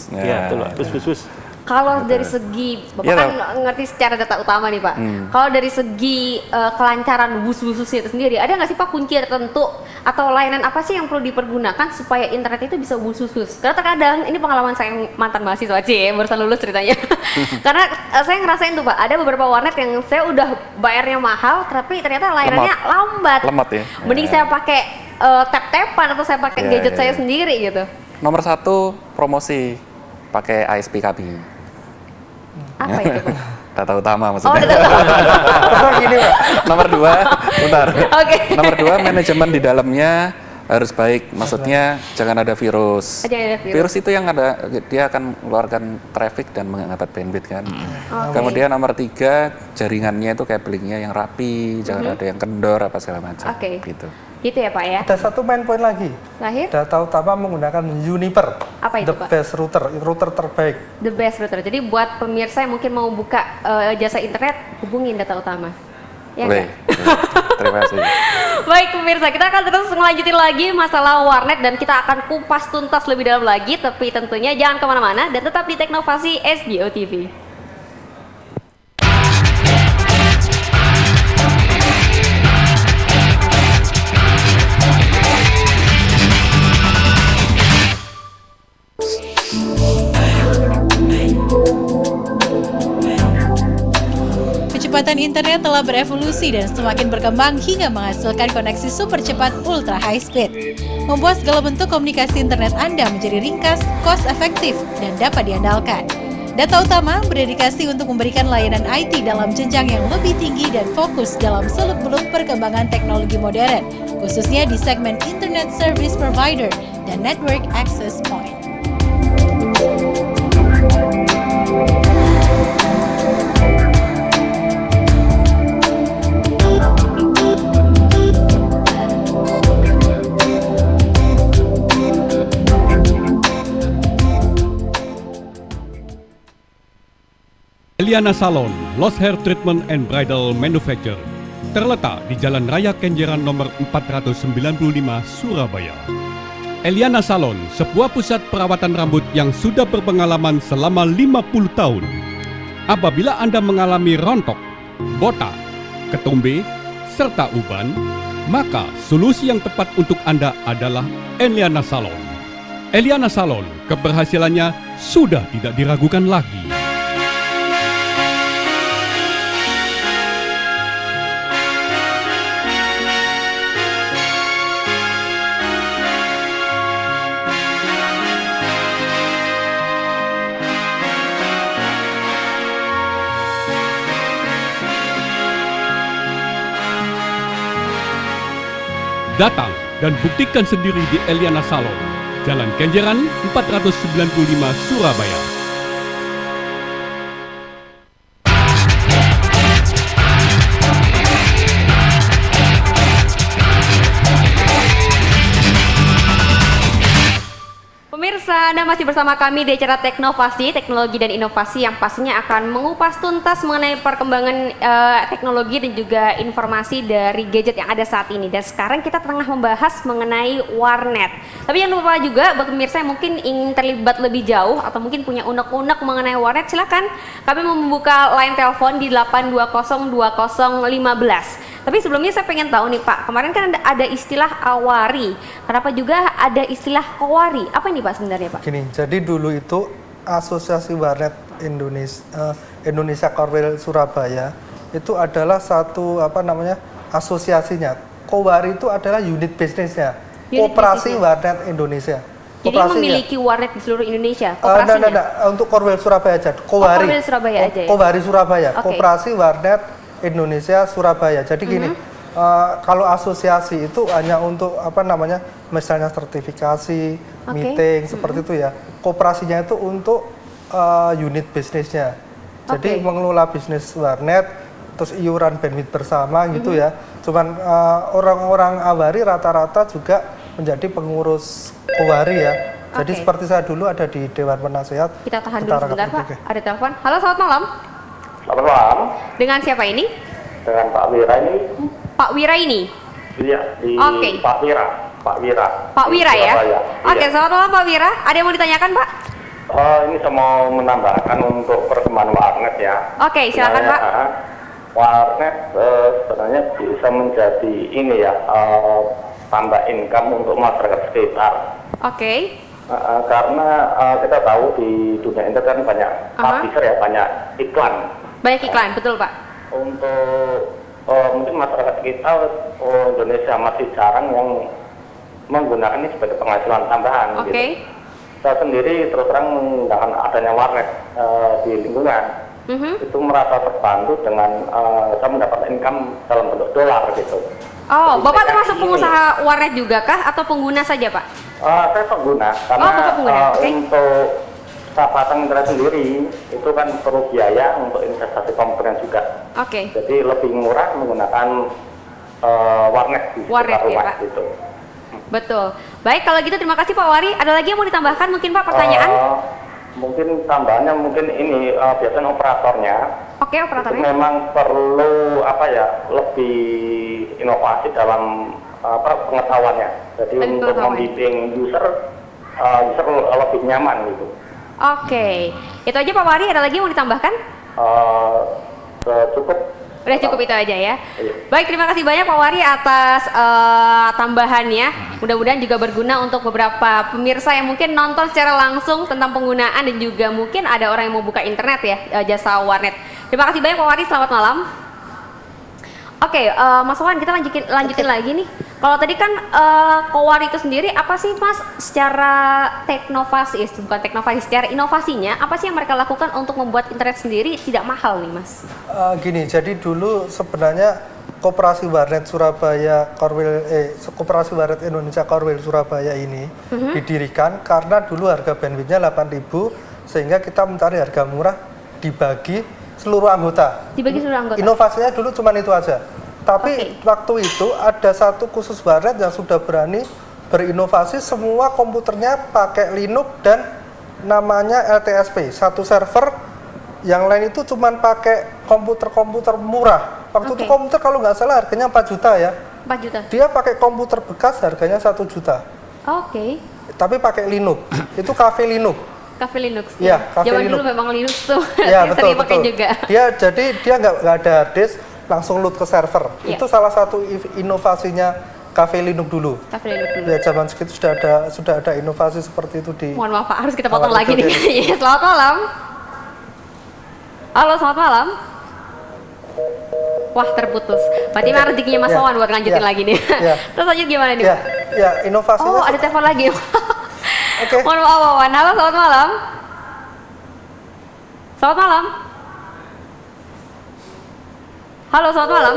Iya, betul Pak. Bus. Kalau dari segi, Bapak Iya, kan ngerti secara data utama nih Pak. Kalau dari segi kelancaran bus-busnya itu sendiri, ada nggak sih Pak kunci tertentu atau layanan apa sih yang perlu dipergunakan supaya internet itu bisa bus-bus? Karena terkadang, ini pengalaman saya yang mantan mahasiswa ya, barusan lulus ceritanya. Karena saya ngerasain tuh Pak, ada beberapa warnet yang saya udah bayarnya mahal, tapi ternyata layanannya lambat. Lemot ya. Mending saya pakai tap-tapan atau saya pakai Iya, gadget iya, saya iya. sendiri gitu. Nomor 1, promosi pakai ISP kami. Apa itu Pak? Data utama Oh, maksudnya. udah tahu. Terus gini Pak. Nomor 2, bentar. Oke. Nomor 2, manajemen di dalamnya Harus baik, maksudnya jangan ada virus. Jangan ada virus. Virus itu yang ada, dia akan mengeluarkan traffic dan menghambat bandwidth kan. Kemudian nomor 3, jaringannya itu cablingnya yang rapi, jangan ada yang kendor apa segala macam. Gitu. Gitu ya Pak ya. Ada satu main point lagi. Data utama menggunakan Juniper. Apa itu, The Pak? best router terbaik. The best router. Jadi buat pemirsa yang mungkin mau buka jasa internet, hubungin data utama. Ya Baik. Terima kasih. Baik pemirsa, kita akan terus ngelanjutin lagi masalah warnet dan kita akan kupas tuntas lebih dalam lagi, tapi tentunya jangan kemana-mana dan tetap di Teknovasi SBO TV. Kecepatan internet telah berevolusi dan semakin berkembang hingga menghasilkan koneksi super cepat ultra high speed. Membuat segala bentuk komunikasi internet Anda menjadi ringkas, cost efektif, dan dapat diandalkan. Data Utama berdedikasi untuk memberikan layanan IT dalam jenjang yang lebih tinggi dan fokus dalam seluk-beluk perkembangan teknologi modern, khususnya di segmen Internet Service Provider dan Network Access Point. Eliana Salon, Lost Hair Treatment and Bridal Manufacture, terletak di Jalan Raya Kenjeran nomor 495, Surabaya. Eliana Salon, sebuah pusat perawatan rambut yang sudah berpengalaman selama 50 tahun. Apabila Anda mengalami rontok, botak, ketombe, serta uban, maka solusi yang tepat untuk Anda adalah Eliana Salon. Eliana Salon, keberhasilannya sudah tidak diragukan lagi. Datang dan buktikan sendiri di Eliana Salon, Jalan Kenjeran 495 Surabaya. Pemirsa, Anda masih bersama kami di acara Teknovasi, teknologi dan inovasi yang pastinya akan mengupas tuntas mengenai perkembangan teknologi dan juga informasi dari gadget yang ada saat ini. Dan sekarang kita tengah membahas mengenai warnet. Tapi jangan lupa juga buat pemirsa yang mungkin ingin terlibat lebih jauh atau mungkin punya unek-unek mengenai warnet, silakan kami membuka line telepon di 8202015. Tapi sebelumnya saya pengen tahu nih Pak, kemarin kan ada istilah awari, kenapa juga ada istilah kowari? Apa ini Pak sebenarnya Pak? Gini, jadi dulu itu Asosiasi Warnet Indonesia Korwil Surabaya itu adalah satu asosiasinya. Kowari itu adalah unit bisnisnya, Koperasi Warnet Indonesia. Jadi memiliki warnet di seluruh Indonesia, koperasinya? Enggak, untuk Korwil Surabaya aja, Kowari. Korwil Surabaya aja ya? Kowari Surabaya, Koperasi Warnet Indonesia Surabaya. Jadi gini, kalau asosiasi itu hanya untuk misalnya sertifikasi, meeting seperti itu ya. Koperasinya itu untuk unit bisnisnya. Jadi mengelola bisnis warnet, terus iuran bandwidth bersama gitu ya. Cuman orang-orang awari rata-rata juga menjadi pengurus kowari ya. Jadi seperti saya dulu ada di Dewan Penasehat. Kita tahan dulu sebentar Pak, ada telepon. Halo, selamat malam. Selamat malam. Dengan siapa ini? Dengan Pak Wira ini. Pak Wira ini? Iya, Pak Wira. Pak Wira ya? Iya. Oke, selamat malam Pak Wira. Ada yang mau ditanyakan Pak? Ini saya mau menambahkan untuk perkembangan warnet ya. Oke, silakan Pak. Warnet sebenarnya bisa menjadi ini ya, tambah income untuk masyarakat sekitar. Oke. Karena kita tahu di dunia internet kan banyak publisher ya, banyak iklan. Banyak iklan, betul Pak. Untuk mungkin masyarakat kita Indonesia masih jarang yang menggunakan ini sebagai penghasilan tambahan. Gitu. Saya sendiri terus terang menggunakan adanya warnet di lingkungan. itu merasa terbantu dengan saya mendapat income dalam bentuk dolar gitu. Oh, Jadi Bapak saya termasuk ini- pengusaha warnet juga kah atau pengguna saja, Pak? Saya pengguna karena Bapak pengguna, oke. untuk saya pasang internet sendiri itu kan perlu biaya untuk investasi komponen juga. Oke. Jadi lebih murah menggunakan warnet di Warnet, sekitar ya, rumah Pak. gitu. Betul. Baik, kalau gitu terima kasih Pak Wari. Ada lagi yang mau ditambahkan mungkin Pak pertanyaan? Mungkin tambahannya mungkin ini biasanya operatornya Oke, itu operatornya. memang perlu apa ya lebih inovasi dalam pengetahuannya. Jadi Lebih untuk pengetahuan. membimbing user lebih nyaman gitu. Oke. Itu aja Pak Wari, ada lagi yang mau ditambahkan? Cukup. Udah cukup itu aja ya. Iya. Baik, terima kasih banyak Pak Wari atas tambahannya. Mudah-mudahan juga berguna untuk beberapa pemirsa yang mungkin nonton secara langsung tentang penggunaan dan juga mungkin ada orang yang mau buka internet ya, jasa warnet. Terima kasih banyak Pak Wari, selamat malam. Oke, Mas Wan, kita lanjutin lagi nih. Kalau tadi kan Kowari itu sendiri apa sih Mas secara teknovasi, bukan teknovasi, secara inovasinya apa sih yang mereka lakukan untuk membuat internet sendiri tidak mahal nih Mas? Gini, jadi dulu sebenarnya Koperasi Warnet Surabaya Koperasi Warnet Indonesia Korwil Surabaya ini didirikan karena dulu harga bandwidthnya 8.000 sehingga kita mencari harga murah dibagi seluruh anggota. Dibagi seluruh anggota. Inovasinya dulu cuma itu aja. Tapi waktu itu ada satu khusus warnet yang sudah berani berinovasi, semua komputernya pakai Linux dan namanya LTSP, satu server. Yang lain itu cuma pakai komputer-komputer murah. Waktu itu komputer kalau nggak salah harganya 4 juta ya. 4 juta. Dia pakai komputer bekas harganya 1 juta. Oke. Tapi pakai Linux. Itu Cafe Linux. Cafe Linux. Iya, Cafe Zaman Linux. dulu memang Linux tuh. Ya betul sering pakai betul. juga. Jadi dia nggak ada hard disk, langsung load ke server. Iya. Itu salah satu inovasinya Cafe Linux dulu. Cafe Linux dulu. Ya zaman segitu sudah ada inovasi seperti itu di. Mohon maaf Pak, harus kita potong Awal lagi itu nih. Iya, selamat malam. Halo, selamat malam. Wah, terputus. Berarti memang rezekinya Mas Wawan buat lanjutin lagi nih. Terus lanjut gimana nih? Ya, ya inovasinya. Oh, ada telepon lagi. Oke. Mohon maaf Wawan. Halo, selamat malam. Selamat malam. Halo, selamat malam.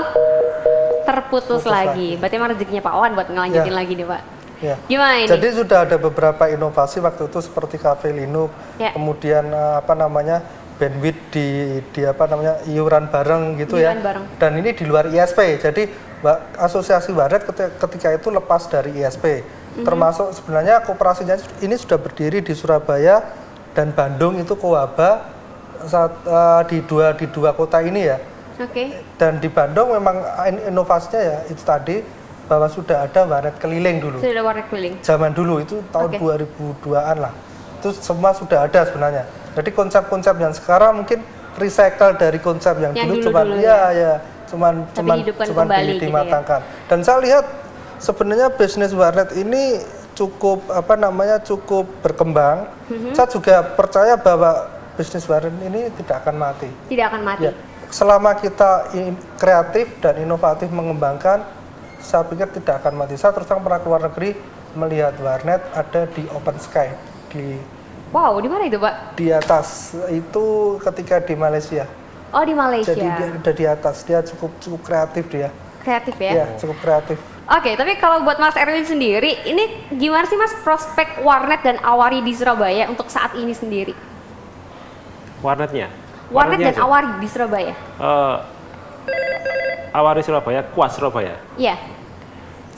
Terputus lagi. Berarti memang rezekinya Pak Wawan buat ngelanjutin lagi nih, Pak. Ya. Gimana ini? Jadi sudah ada beberapa inovasi waktu itu seperti Cafe Linux, kemudian bandwidth di iuran bareng gitu iuran ya. Bareng. Dan ini di luar ISP. Jadi asosiasi warnet ketika itu lepas dari ISP. Termasuk sebenarnya kooperasinya ini sudah berdiri di Surabaya dan Bandung itu Kowaba di dua kota ini ya. Oke. Dan di Bandung memang inovasinya ya itu tadi bahwa sudah ada warnet keliling dulu. Sudah ada warnet keliling. Zaman dulu itu tahun 2002-an lah. Itu semua sudah ada sebenarnya. Jadi konsep-konsep yang sekarang mungkin recycle dari konsep yang dulu cuman dimatangkan. Dan saya lihat sebenarnya bisnis warnet ini cukup cukup berkembang. Saya juga percaya bahwa bisnis warnet ini tidak akan mati. Tidak akan mati. Ya, selama kita kreatif dan inovatif mengembangkan, saya pikir tidak akan mati. Saya terus terang pernah ke luar negeri melihat warnet ada di Open Sky Wow, di mana itu Pak? di atas itu ketika di Malaysia. Oh, di Malaysia. Jadi dia ada di atas, dia cukup kreatif dia. Kreatif ya? Ya, cukup kreatif. Oke, tapi kalau buat Mas Erwin sendiri, ini gimana sih Mas prospek warnet dan awari di Surabaya untuk saat ini sendiri? Warnetnya? Warnet dan aja. awari di Surabaya? Awari Surabaya, kuas Surabaya. Iya.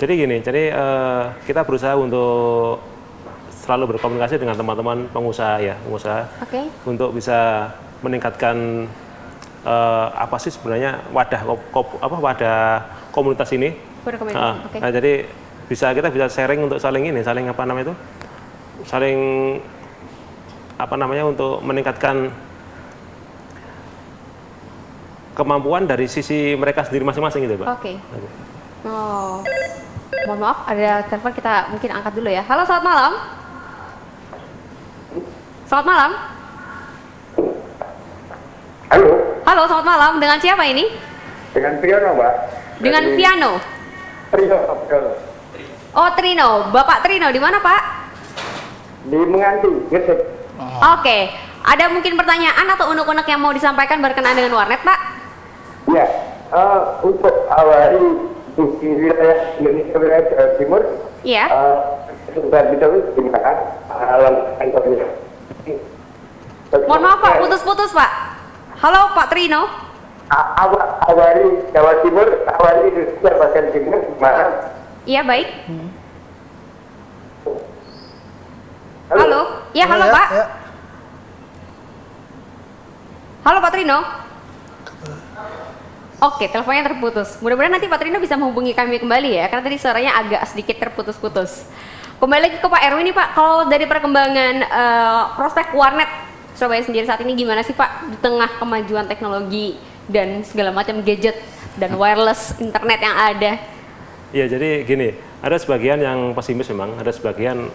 Jadi gini, kita berusaha untuk selalu berkomunikasi dengan teman-teman pengusaha untuk bisa meningkatkan apa sih sebenarnya wadah komunitas ini. Nah, jadi kita bisa sharing untuk saling untuk meningkatkan kemampuan dari sisi mereka sendiri masing-masing gitu, Pak. Oke. Oh, mohon maaf, ada telepon, kita mungkin angkat dulu ya. Halo, selamat malam. Selamat malam. Halo. Halo, selamat malam. Dengan siapa ini? Dengan Piano, Mbak. Dengan Piano. Trino. Oh, Trino. Bapak Trino, di mana Pak? Di Menganti, Gresik. Oke. Ada mungkin pertanyaan atau unek-unek yang mau disampaikan berkenaan dengan warnet, Pak? Ya, untuk awali di wilayah Indonesia, wilayah Jawa Timur, Iya. sudah bisa gimana alam kantornya? Mohon maaf Pak, putus-putus Pak. Halo Pak Trino. Awali Jawa Timur, awali Indonesia bagian timur gimana? Iya baik. Halo. Ya halo Ya, Pak. ya. Halo Pak Trino. Oke, teleponnya terputus. Mudah-mudahan nanti Pak Trino bisa menghubungi kami kembali ya, karena tadi suaranya agak sedikit terputus-putus. Kembali lagi ke Pak Erwin nih Pak, kalau dari perkembangan prospek warnet Surabaya sendiri saat ini gimana sih Pak, di tengah kemajuan teknologi dan segala macam gadget dan wireless internet yang ada? Ya, jadi gini, ada sebagian yang pesimis memang, ada sebagian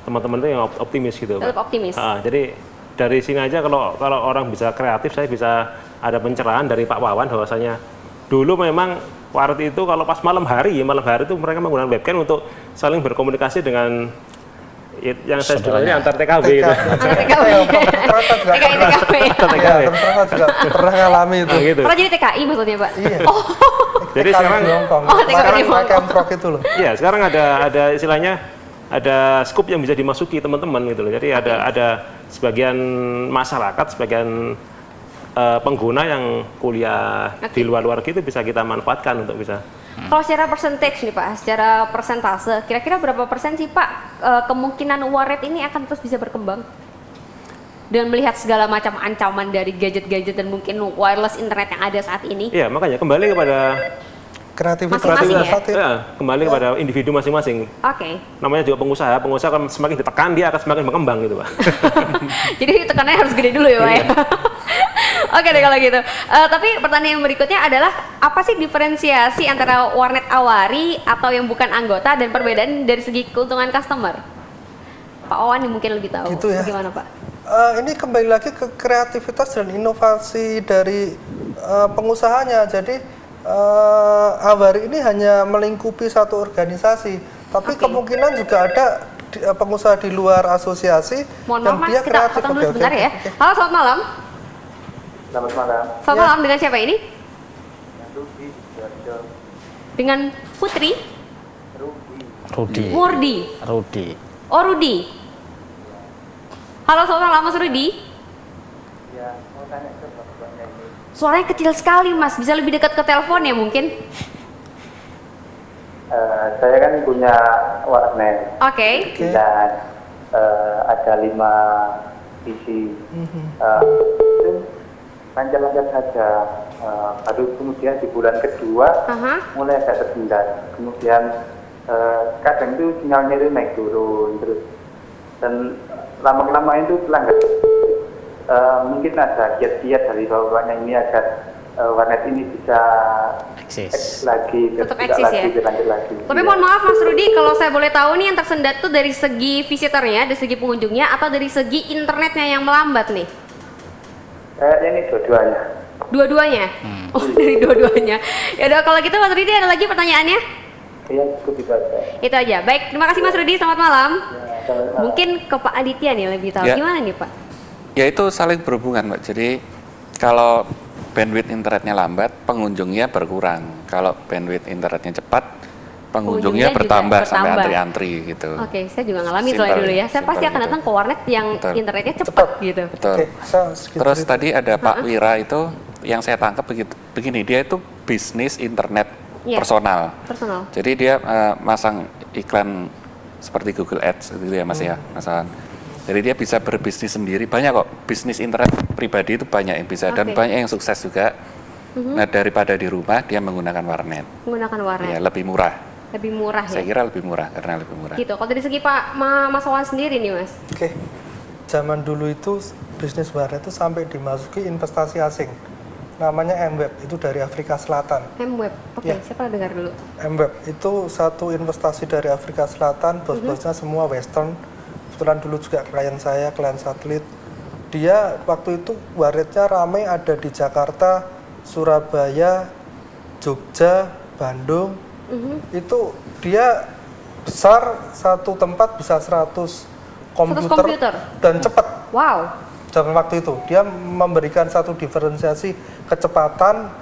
teman-teman itu yang optimis gitu. Tetap optimis. Jadi dari sini aja kalau orang bisa kreatif, saya bisa ada pencerahan dari Pak Wawan bahwasanya dulu memang warnet itu kalau pas malam hari itu mereka menggunakan webcam untuk saling berkomunikasi dengan yang saya sebut ini antar TKW gitu. Antar TKW. TKW. Iya, terus juga pernah ngalami itu. Nah, gitu. Pernah jadi TKI maksudnya Pak? Iya. Oh. Jadi sekarang di Hongkong. Oh, TKI di Hongkong. Camprok itu loh. Iya, sekarang ada istilahnya ada scoop yang bisa dimasuki teman-teman gitu loh. Jadi ada sebagian masyarakat, sebagian pengguna yang kuliah di luar-luar gitu bisa kita manfaatkan untuk bisa. Kalau secara percentage nih Pak, secara persentase, kira-kira berapa persen sih Pak kemungkinan warnet ini akan terus bisa berkembang? Dan melihat segala macam ancaman dari gadget-gadget dan mungkin wireless internet yang ada saat ini. Iya, makanya kembali kepada Kreativitas Masing-masing ya? kreatif. ya, kembali kepada individu masing-masing. Oke. Namanya juga pengusaha kan semakin ditekan dia akan semakin berkembang gitu Pak. Jadi tekanannya harus gede dulu ya Pak ya. Oke deh kalau gitu. Tapi pertanyaan yang berikutnya adalah apa sih diferensiasi antara warnet awari atau yang bukan anggota dan perbedaan dari segi keuntungan customer? Pak Wawan yang mungkin lebih tahu. Gitu ya. Bagaimana Pak? Ini kembali lagi ke kreativitas dan inovasi dari pengusahanya. Jadi Awari ini hanya melingkupi satu organisasi, tapi kemungkinan juga ada pengusaha di luar asosiasi Mohon yang maaf dia Mas, kita kreatif. potong dulu Oke, sebentar oke, ya. oke. Halo, selamat malam. Selamat malam. Selamat Ya. malam, dengan siapa ini? Dengan Putri? Rudi. Murdi. Rudi. Oh, Rudi. Halo, selamat malam Mas Rudi. Ya, mau tanya ke Bapak ini. Suaranya kecil sekali Mas, bisa lebih dekat ke telepon ya mungkin? Saya kan punya warnet. Oke. Dan ada 5 isi. Lancar-lancar saja. Baru kemudian di bulan kedua mulai agak tersendat. Kemudian kadang itu sinyalnya itu naik turun terus. Dan lama-kelamaan itu pelanggan. Mungkin ada kiat-kiat dari bawahnya ini agar warnet ini bisa eksis lagi, Tetap tidak eksis lagi, ya? berlanjut lagi. Tapi mohon maaf Mas Rudi, kalau saya boleh tahu nih yang tersendat tuh dari segi visitornya, dari segi pengunjungnya, atau dari segi internetnya yang melambat nih? Kayaknya ini dua-duanya. Dua-duanya? Oh, dari dua-duanya. Ya udah, kalau gitu Mas Rudi ada lagi pertanyaannya? Iya, cukup itu aja. Itu aja. Baik, terima kasih Mas Rudi, selamat malam. Ya, selamat malam. Mungkin ke Pak Aditya nih lebih tahu. Ya. Gimana nih Pak? Ya itu saling berhubungan Mbak. Jadi kalau bandwidth internetnya lambat, pengunjungnya berkurang. Kalau bandwidth internetnya cepat, Pengunjungnya pengunjungnya juga bertambah sampai bertambah. antri-antri gitu. Oke, saya juga ngalami Simpel, soalnya dulu ya. Saya pasti simpel akan gitu. datang ke warnet yang Betul. internetnya cepat gitu. Betul. Oke, saya sedikit Terus cerita. tadi ada Pak Wira itu yang saya tangkap begini, dia itu bisnis internet Iya. personal. Personal. Jadi dia masang iklan seperti Google Ads gitu ya Mas ya, masalah. Jadi dia bisa berbisnis sendiri, banyak kok bisnis internet pribadi itu banyak yang bisa dan Oke. banyak yang sukses juga. Nah daripada di rumah dia menggunakan warnet, Menggunakan warnet. ya lebih murah. Lebih murah Saya ya. kira lebih murah karena lebih murah. Gitu. Kalau dari segi Pak Mas Wawan sendiri nih Mas. Oke, zaman dulu itu bisnis warnet itu sampai dimasuki investasi asing. Namanya M-Web, itu dari Afrika Selatan. M-Web. Oke, Ya. saya pernah dengar dulu. M-Web itu satu investasi dari Afrika Selatan, bos-bosnya semua Western. Kebetulan dulu juga klien saya, klien satelit. Dia waktu itu warnetnya ramai ada di Jakarta, Surabaya, Jogja, Bandung. Itu dia besar, satu tempat bisa 100 komputer, komputer? dan cepat. Wow. zaman waktu itu. Dia memberikan satu diferensiasi kecepatan,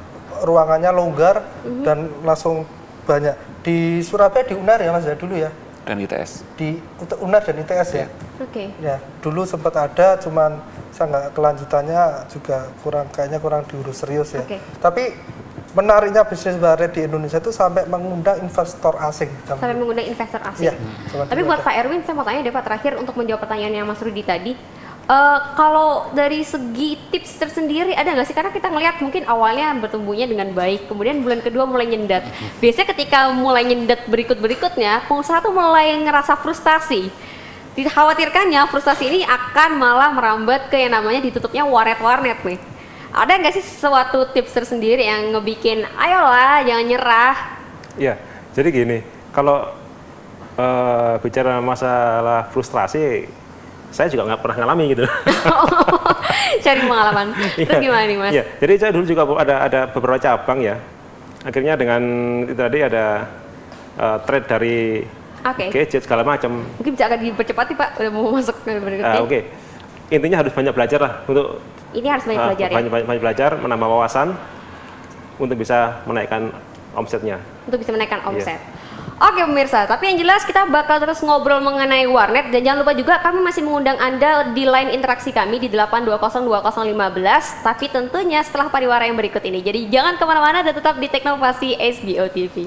ruangannya longgar dan langsung banyak. Di Surabaya di UNAR ya Mas ya dulu ya. Dan ITS. Di UNAR dan ITS ya. Oke. Ya, dulu sempat ada, cuman saya nggak kelanjutannya juga kayaknya kurang diurus serius ya. Tapi menariknya bisnis warnet di Indonesia itu sampai mengundang investor asing. Sampai mengundang investor asing. Iya, tapi buat Pak Erwin, saya mau tanya deh Pak terakhir untuk menjawab pertanyaannya Mas Rudi tadi. Kalau dari segi tips tersendiri ada nggak sih? Karena kita ngelihat mungkin awalnya bertumbuhnya dengan baik, kemudian bulan kedua mulai nyendat. Biasanya ketika mulai nyendat berikutnya, pengusaha tuh mulai ngerasa frustasi. Dikhawatirkannya frustasi ini akan malah merambat ke yang namanya ditutupnya warnet nih. Ada nggak sih suatu tips tersendiri yang ngebikin, ayolah jangan nyerah? Iya, jadi gini, kalau bicara masalah frustrasi, saya juga nggak pernah ngalami gitu. Cari pengalaman. Terus gimana nih Mas? Iya, jadi saya dulu juga ada beberapa cabang ya. Akhirnya dengan itu tadi ada trade dari gadget segala macam. Mungkin bisa agak dipercepat nih Pak, udah mau masuk ke berikutnya. Oke. Intinya harus banyak belajar lah untuk ini harus banyak belajar ya. Banyak belajar, menambah wawasan untuk bisa menaikkan omsetnya. Untuk bisa menaikkan omset. Oke pemirsa, tapi yang jelas kita bakal terus ngobrol mengenai warnet dan jangan lupa juga kami masih mengundang Anda di line interaksi kami di 8202015, tapi tentunya setelah pariwara yang berikut ini. Jadi jangan kemana-mana dan tetap di Teknovasi SBO TV.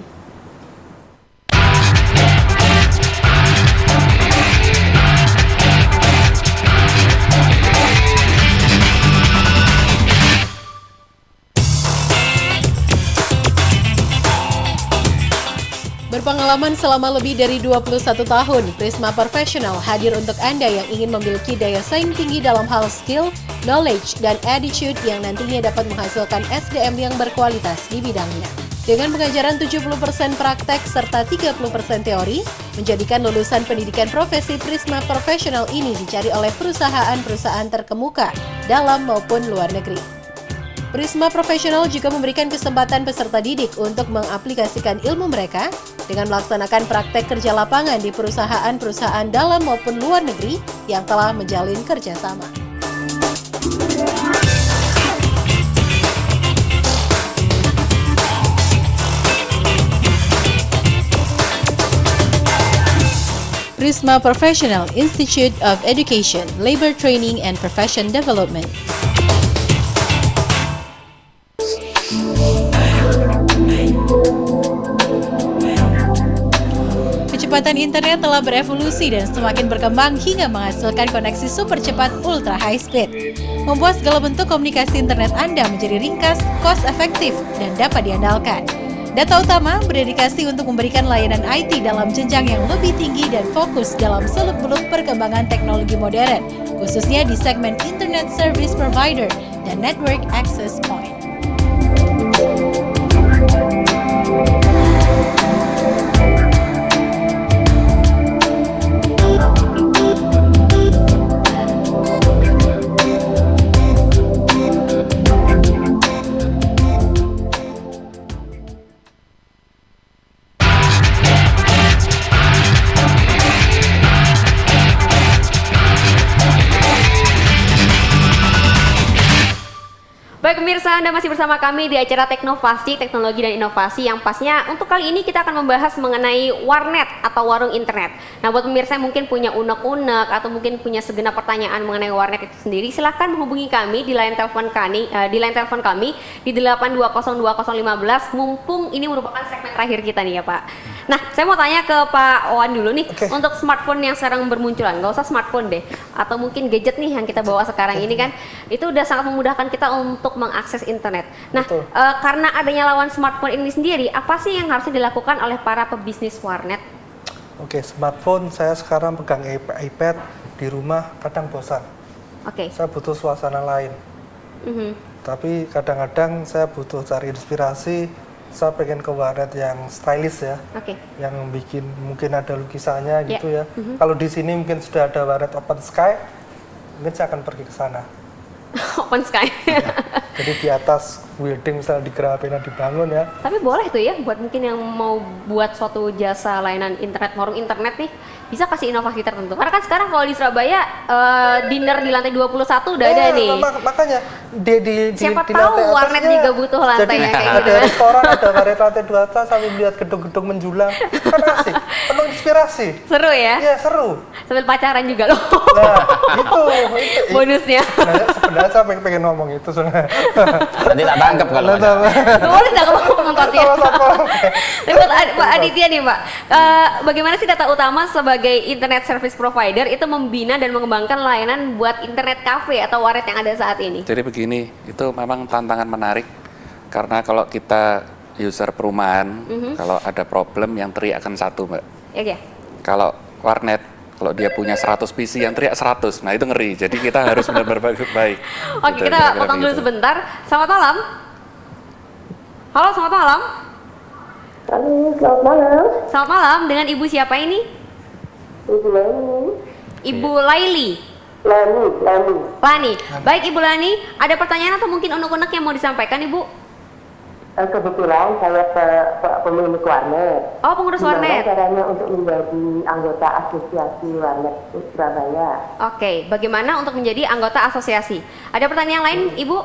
Berpengalaman selama lebih dari 21 tahun, Prisma Professional hadir untuk Anda yang ingin memiliki daya saing tinggi dalam hal skill, knowledge, dan attitude yang nantinya dapat menghasilkan SDM yang berkualitas di bidangnya. Dengan pengajaran 70% praktek serta 30% teori, menjadikan lulusan pendidikan profesi Prisma Professional ini dicari oleh perusahaan-perusahaan terkemuka dalam maupun luar negeri. Prisma Professional juga memberikan kesempatan peserta didik untuk mengaplikasikan ilmu mereka dengan melaksanakan praktek kerja lapangan di perusahaan-perusahaan dalam maupun luar negeri yang telah menjalin kerjasama. Prisma Professional Institute of Education, Labor Training and Profession Development. Kecepatan internet telah berevolusi dan semakin berkembang hingga menghasilkan koneksi super cepat ultra high speed. Membuat segala bentuk komunikasi internet Anda menjadi ringkas, cost efektif, dan dapat diandalkan. Data Utama berdedikasi untuk memberikan layanan IT dalam jenjang yang lebih tinggi dan fokus dalam seluk-beluk perkembangan teknologi modern, khususnya di segmen Internet Service Provider dan Network Access Point. Baik pemirsa, Anda masih bersama kami di acara Teknovasi, Teknologi dan Inovasi yang pastinya untuk kali ini kita akan membahas mengenai warnet atau warung internet. Nah buat pemirsa yang mungkin punya unek-unek atau mungkin punya segenap pertanyaan mengenai warnet itu sendiri, silahkan menghubungi kami di line telepon kami di 8202015 mumpung ini merupakan segmen terakhir kita nih ya Pak. Nah saya mau tanya ke Pak Owan dulu nih, untuk smartphone yang sekarang bermunculan, nggak usah smartphone deh, atau mungkin gadget nih yang kita bawa sekarang ini kan, itu udah sangat memudahkan kita untuk mengakses internet. Nah, karena adanya lawan smartphone ini sendiri, apa sih yang harusnya dilakukan oleh para pebisnis warnet? Oke, smartphone saya sekarang pegang iPad di rumah kadang bosan. Saya butuh suasana lain. Tapi kadang-kadang saya butuh cari inspirasi. Saya pengen ke warnet yang stylish ya, yang bikin mungkin ada lukisannya gitu ya. Kalau di sini mungkin sudah ada warnet open sky, mungkin saya akan pergi ke sana. Open sky. Jadi di atas building misalnya di Gerahapena dibangun ya. Tapi boleh tuh ya buat mungkin yang mau buat suatu jasa layanan internet, warung internet nih, bisa kasih inovasi tertentu. Karena kan sekarang kalau di Surabaya dinner di lantai 21 udah ada nih. Makanya di siapa di tahu lantai warnet atasnya, juga butuh lantainya jadi kayak ada gitu. restoran, ada warnet lantai 2 atas sambil melihat gedung-gedung menjulang. Kan asik, penuh inspirasi. Seru ya? Iya, seru. Sambil pacaran juga loh. Nah, itu bonusnya. Nah, sebenarnya saya pengen ngomong itu sebenarnya. Nanti tak tangkap kalau ada. Boleh nggak ngomong kontennya? Tapi buat Pak Aditya nih Pak, bagaimana sih data utama sebagai internet service provider itu membina dan mengembangkan layanan buat internet cafe atau warnet yang ada saat ini? Jadi begini, itu memang tantangan menarik karena kalau kita user perumahan, kalau ada problem yang teriak akan satu, Mbak. Iya. Kalau warnet, kalau dia punya 100 PC yang teriak 100, nah itu ngeri. Jadi kita harus benar-benar baik. Oke, kita potong dulu sebentar. Selamat malam. Halo, selamat malam. Halo, selamat malam. Selamat malam, dengan Ibu siapa ini? Ibu Lani. Ibu Laili. Lani. Baik Ibu Lani, ada pertanyaan atau mungkin unek-unek yang mau disampaikan Ibu? Kebetulan saya pemilik warnet. Oh, pengurus warnet. Gimana caranya untuk menjadi anggota asosiasi warnet Surabaya? Oke, bagaimana untuk menjadi anggota asosiasi? Ada pertanyaan lain Ibu?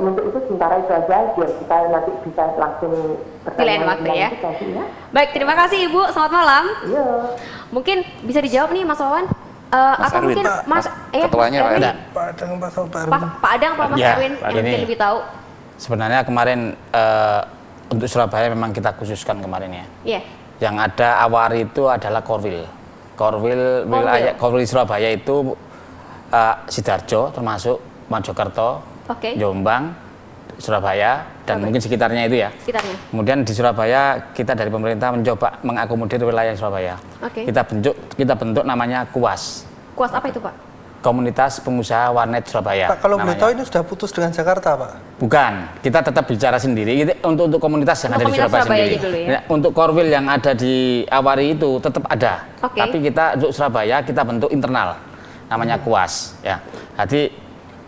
Untuk itu sementara itu aja, biar kita nanti bisa langsung pilihan waktu ya. Baik, terima kasih Ibu. Selamat malam. Iya. Mungkin bisa dijawab nih Mas Wawan. Mas atau Erwin, mungkin ketuanya Pak Erwin. Pak Adang atau Mas Erwin yang mungkin lebih tahu. Sebenarnya kemarin untuk Surabaya memang kita khususkan kemarin ya. Iya. Yang ada awari itu adalah Korwil wilayah Korwil Surabaya itu Sidoarjo termasuk Mojokerto, Jombang, Surabaya dan mungkin sekitarnya itu ya. Kemudian di Surabaya kita dari pemerintah mencoba mengakomodir wilayah Surabaya. Kita bentuk namanya KUAS. KUAS apa itu Pak? Komunitas Pengusaha Warnet Surabaya. Pak, kalau boleh tahu ini sudah putus dengan Jakarta, Pak? Bukan, kita tetap bicara sendiri. Untuk komunitas yang ada di Surabaya sendiri. Dulu, ya? Untuk Korwil yang ada di Awari itu tetap ada. Tapi kita untuk Surabaya kita bentuk internal, namanya KUAS. Ya, jadi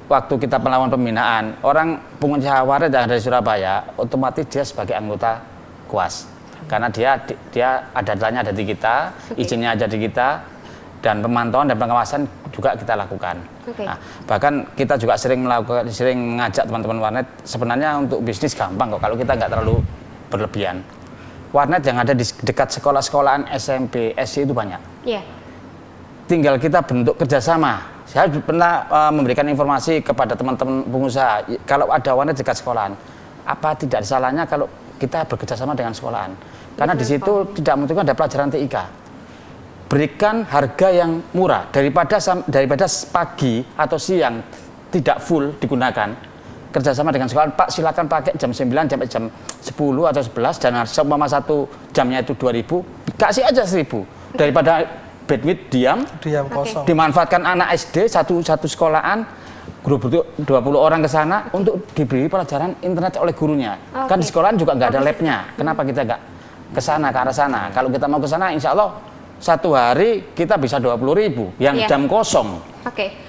waktu kita melakukan pembinaan, orang pengusaha warnet yang ada di Surabaya, otomatis dia sebagai anggota KUAS. Karena dia ada datanya ada di kita, izinnya ada di kita. Dan pemantauan dan pengawasan juga kita lakukan. Nah, bahkan kita juga sering mengajak teman-teman warnet sebenarnya untuk bisnis gampang kok kalau kita nggak terlalu berlebihan. Warnet yang ada di dekat sekolah-sekolahan SMP, SD itu banyak. Tinggal kita bentuk kerjasama. Saya pernah memberikan informasi kepada teman-teman pengusaha kalau ada warnet dekat sekolahan, apa tidak salahnya kalau kita bekerjasama dengan sekolahan? Karena di situ tidak membutuhkan ada pelajaran TIK. Berikan harga yang murah daripada pagi atau siang tidak full digunakan kerjasama dengan sekolah. Pak silakan pakai jam 9 sampai jam 10 atau 11 dan seumpama satu jamnya itu 2.000 kasih aja 1.000 daripada bandwidth diam kosong. Dimanfaatkan anak SD satu sekolahan grup 20 orang ke sana untuk diberi pelajaran internet oleh gurunya. Kan di sekolahan juga nggak ada labnya. Kenapa kita nggak ke sana ke arah sana? Kalau kita mau ke sana insya Allah satu hari kita bisa 20.000 yang jam kosong.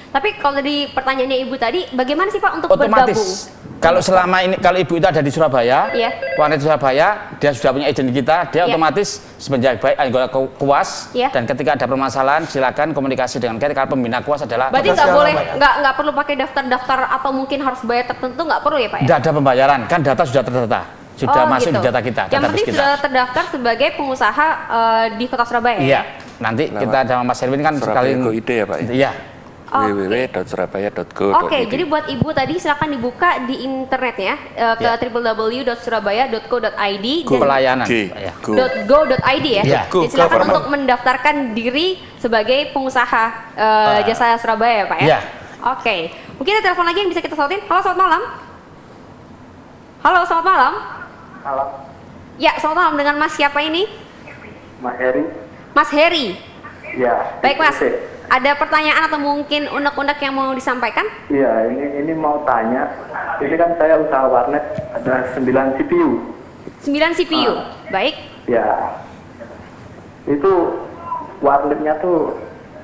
Tapi kalau dari pertanyaannya Ibu tadi, bagaimana sih Pak untuk otomatis, bergabung? Kalau selama ini, kalau Ibu itu ada di Surabaya, warnet Surabaya, dia sudah punya izin kita, dia otomatis semenjak baik anggota KUAS, dan ketika ada permasalahan silakan komunikasi dengan kita. Karena pembina KUAS adalah. Berarti nggak boleh, nggak perlu pakai daftar-daftar atau mungkin harus bayar tertentu, nggak perlu ya Pak ya? Tidak ada pembayaran, kan data sudah terdata. Sudah masuk di data kita. Yang penting sudah terdaftar sebagai pengusaha di Kota Surabaya. Iya. Nanti kita sama Mas Erwin kan sekali ide ya Pak. Iya. www.surabaya.go.id. Jadi buat Ibu tadi silakan dibuka di internet ya ke www.surabaya.co.id pelayanan .go.id ya. Jadi silakan untuk mendaftarkan diri sebagai pengusaha jasa Surabaya Pak ya. Mungkin ada telepon lagi yang bisa kita sautin. Halo, selamat malam. Halo, selamat malam. Halo. Ya, selamat malam. Dengan Mas siapa ini? Mas Heri. Mas Heri. Ya. Baik Mas. Ada pertanyaan atau mungkin unek-unek yang mau disampaikan? Iya, ini mau tanya. Ini kan saya usaha warnet ada 9 CPU. 9 CPU. Baik. Ya. Itu warnetnya tuh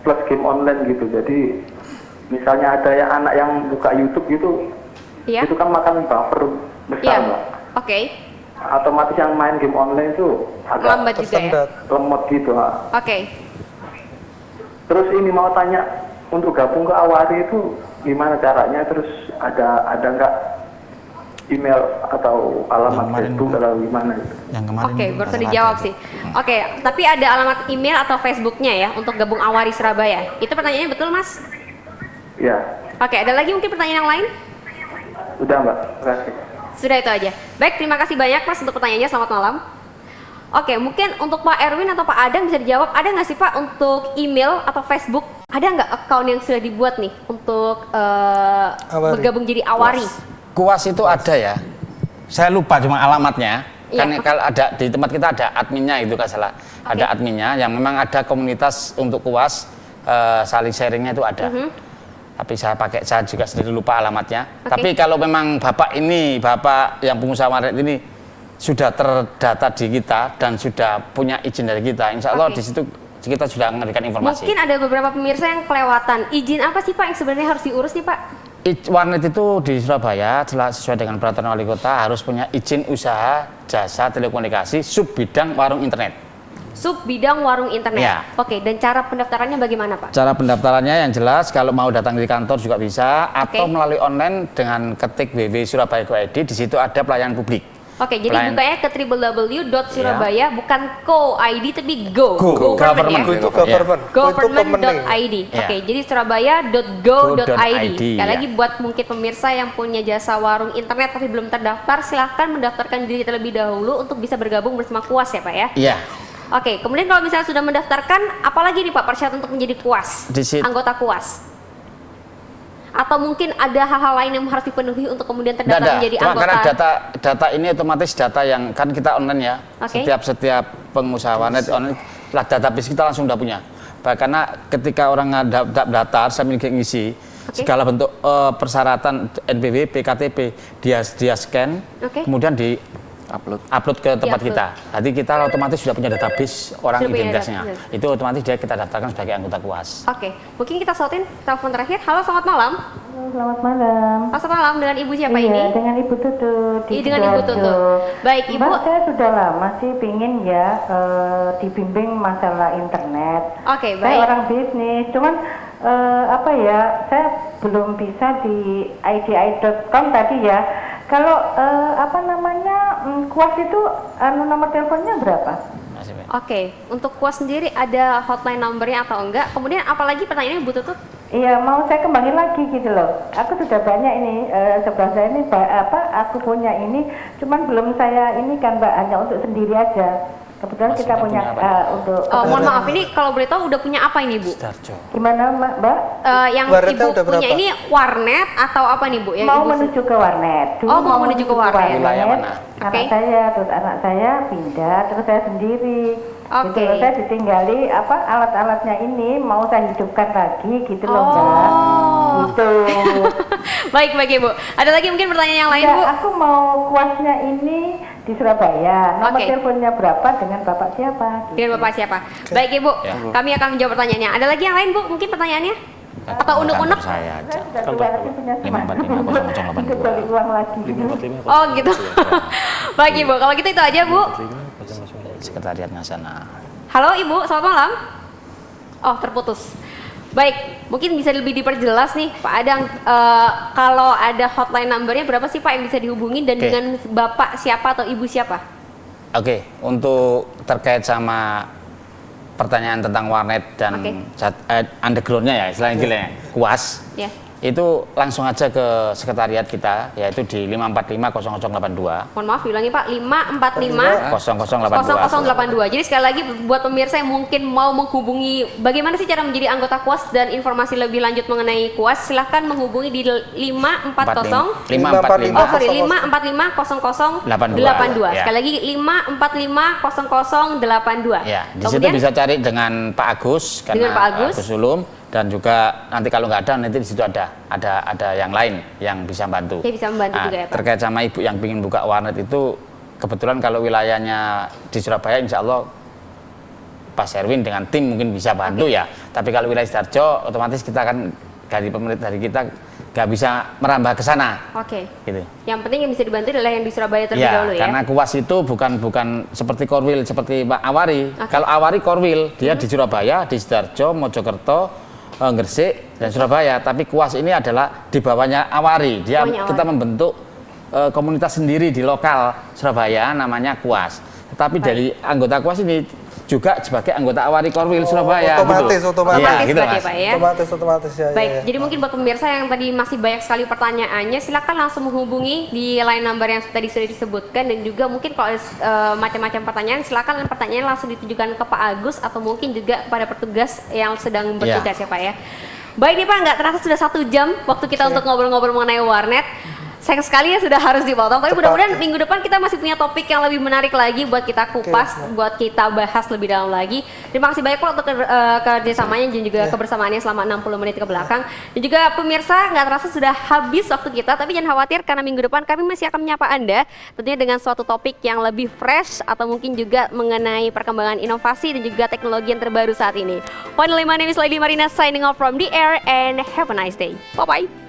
plus game online gitu. Jadi misalnya ada anak yang buka YouTube gitu, Iya. itu kan makan buffer besar Iya. Mbak. Oke. Otomatis yang main game online itu agak Lambat juga ya. lemot gitu. Oke. Terus ini mau tanya, untuk gabung ke Awari itu gimana caranya? Terus ada nggak email atau alamat Facebook atau gimana? Yang kemarin Oke, baru tadi dijawab sih. Oke, tapi ada alamat email atau Facebooknya ya untuk gabung Awari Surabaya. Itu pertanyaannya betul, Mas? Ya, Oke, ada lagi mungkin pertanyaan yang lain? udah Mbak, terima kasih. Sudah itu aja. Baik, terima kasih banyak Mas untuk pertanyaannya. Selamat malam. Oke, mungkin untuk Pak Erwin atau Pak Adang bisa dijawab. Ada nggak sih Pak untuk email atau Facebook? Ada nggak account yang sudah dibuat nih untuk bergabung jadi Awari? Kuas itu ada ya. Saya lupa cuma alamatnya. Iya, Kan kalau ada di tempat kita ada adminnya itu kan salah. Ada adminnya yang memang ada komunitas untuk Kuas, saling sharingnya itu ada. Tapi saya juga sendiri lupa alamatnya. Tapi kalau memang Bapak yang pengusaha warnet ini sudah terdata di kita dan sudah punya izin dari kita, insya Allah di situ kita sudah memberikan informasi. Mungkin ada beberapa pemirsa yang kelewatan. Izin apa sih Pak yang sebenarnya harus diurus nih Pak? Warnet itu di Surabaya sesuai dengan peraturan wali kota harus punya izin usaha jasa telekomunikasi sub bidang warung internet. Sub bidang warung internet. Ya. Oke, dan cara pendaftarannya bagaimana Pak? Cara pendaftarannya yang jelas kalau mau datang di kantor juga bisa atau melalui online dengan ketik www.surabaya.go.id, di situ ada pelayanan publik. Oke, jadi bukanya ke www.surabaya bukan co.id tapi go. Government. Itu government. Government.id. Oke, jadi surabaya.go.id. Sekali lagi ya. buat mungkin pemirsa yang punya jasa warung internet tapi belum terdaftar, silahkan mendaftarkan diri terlebih dahulu untuk bisa bergabung bersama Kuas ya Pak ya. Iya. Oke, kemudian kalau misalnya sudah mendaftarkan, apalagi nih Pak persyarat untuk menjadi Kuas, anggota Kuas? Atau mungkin ada hal-hal lain yang harus dipenuhi untuk kemudian terdaftar menjadi anggota? Karena data ini otomatis data yang kan kita online ya. Setiap pengusaha warnet online lah, database kita langsung udah punya. Karena ketika orang daftar, saya ngisi segala bentuk persyaratan NPWP, KTP, dia scan, kemudian di upload ke tempat kita. Jadi kita otomatis sudah punya database orang identitasnya. Itu otomatis kita daftarkan sebagai anggota Kuas. Oke, mungkin kita sautin telepon terakhir. Halo, selamat malam. Selamat malam. Selamat malam, dengan Ibu siapa ini? Dengan Ibu Tutut. Dengan Ibu Tutut. Baik, Ibu. Mbak, saya sudah lama sih pingin ya dibimbing masalah internet. Oke, baik. Saya orang bisnis, cuman saya belum bisa di idi.com tadi ya. Kalau Kuas itu nomor teleponnya berapa? Oke, untuk Kuas sendiri ada hotline numbernya atau enggak? Kemudian apalagi pertanyaannya Bu Tutut? Iya, mau saya kembangin lagi gitu loh. Aku sudah banyak ini, sebelah saya ini aku punya ini, cuman belum saya ini kan Mbak, hanya untuk sendiri aja. Kebetulan kita punya untuk... mohon maaf, ini kalau boleh tahu udah punya apa ini Bu? Gimana Mbak? Yang Ibu punya ini warnet atau apa nih Bu? Yang mau menuju ke warnet. Dulu mau menuju ke warnet. Wilayah mana? Anak saya pindah, terus saya sendiri. Gitu loh, saya ditinggali alat-alatnya ini mau saya hidupkan lagi gitu loh Mbak. Gitu. Baik Ibu. Ada lagi mungkin pertanyaan yang lain Bu? Aku mau Kuasnya ini di Surabaya. Nomor teleponnya berapa, dengan Bapak siapa? Gitu. Dengan Bapak siapa? Baik Ibu, kami akan menjawab pertanyaannya. Ada lagi yang lain Bu mungkin pertanyaannya? Atau unek-unek? Saya aja. Punya balik uang lagi. Oh gitu. Baik Ibu, kalau gitu itu aja Bu. Sekretariat Nasional. Halo Ibu, selamat malam. Oh, terputus. Baik, mungkin bisa lebih diperjelas nih Pak Adang, kalau ada hotline numbernya berapa sih Pak yang bisa dihubungi dan dengan Bapak siapa atau Ibu siapa? Oke, untuk terkait sama pertanyaan tentang warnet dan undergroundnya ya, istilahnya Kuas, itu langsung aja ke sekretariat kita, yaitu di 545-0082. Mohon maaf, diulangi Pak, 545-0082. Jadi sekali lagi buat pemirsa yang mungkin mau menghubungi bagaimana sih cara menjadi anggota Kuas dan informasi lebih lanjut mengenai Kuas, silahkan menghubungi di 545-0082. Sekali lagi 545-0082. Ya, di situ bisa cari dengan Pak Agus, karena Pak Agus Ulum. Dan juga nanti kalau nggak ada, nanti di situ ada yang lain yang bisa bantu. Ya, bisa membantu juga ya Pak. Terkait sama Ibu yang ingin buka warnet itu, kebetulan kalau wilayahnya di Surabaya, insya Allah Pak Erwin dengan tim mungkin bisa bantu ya. Tapi kalau wilayah Sidoarjo, otomatis kita akan dari pemerintah dari kita nggak bisa merambah ke sana. Oke. Gitu. Yang penting yang bisa dibantu adalah yang di Surabaya terlebih Ya, dahulu ya. karena Kuas itu bukan seperti Korwil seperti Pak Awari. Kalau Awari Korwil dia di Surabaya, di Sidoarjo, Mojokerto, Gresik dan Surabaya. Tapi Kuas ini adalah di bawahnya Awari. Kita membentuk komunitas sendiri di lokal Surabaya namanya Kuas. Tetapi dari anggota Kuas ini juga sebagai anggota Awari Korwil Surabaya. Otomatis, gitu. otomatis. Ya, Otomatis gitu, berarti, Mas. Pak ya. Otomatis ya. Baik, ya. jadi mungkin buat pemirsa yang tadi masih banyak sekali pertanyaannya, silakan langsung menghubungi di line number yang tadi sudah disebutkan, dan juga mungkin kalau macam-macam pertanyaan, silakan pertanyaan langsung ditujukan ke Pak Agus atau mungkin juga kepada petugas yang sedang bertugas ya Pak ya. Baik nih Pak, nggak terasa sudah 1 jam waktu kita untuk ngobrol-ngobrol mengenai warnet. Sayang sekali ya sudah harus dipotong, tapi mudah-mudahan minggu depan kita masih punya topik yang lebih menarik lagi buat kita kupas, buat kita bahas lebih dalam lagi. Terima kasih banyak untuk kerjasamanya dan juga kebersamaannya selama 60 menit ke belakang. Dan juga pemirsa, nggak terasa sudah habis waktu kita, tapi jangan khawatir karena minggu depan kami masih akan menyapa Anda tentunya dengan suatu topik yang lebih fresh atau mungkin juga mengenai perkembangan inovasi dan juga teknologi yang terbaru saat ini. Finally, my name is Lady Marina signing off from the air and have a nice day. Bye-bye.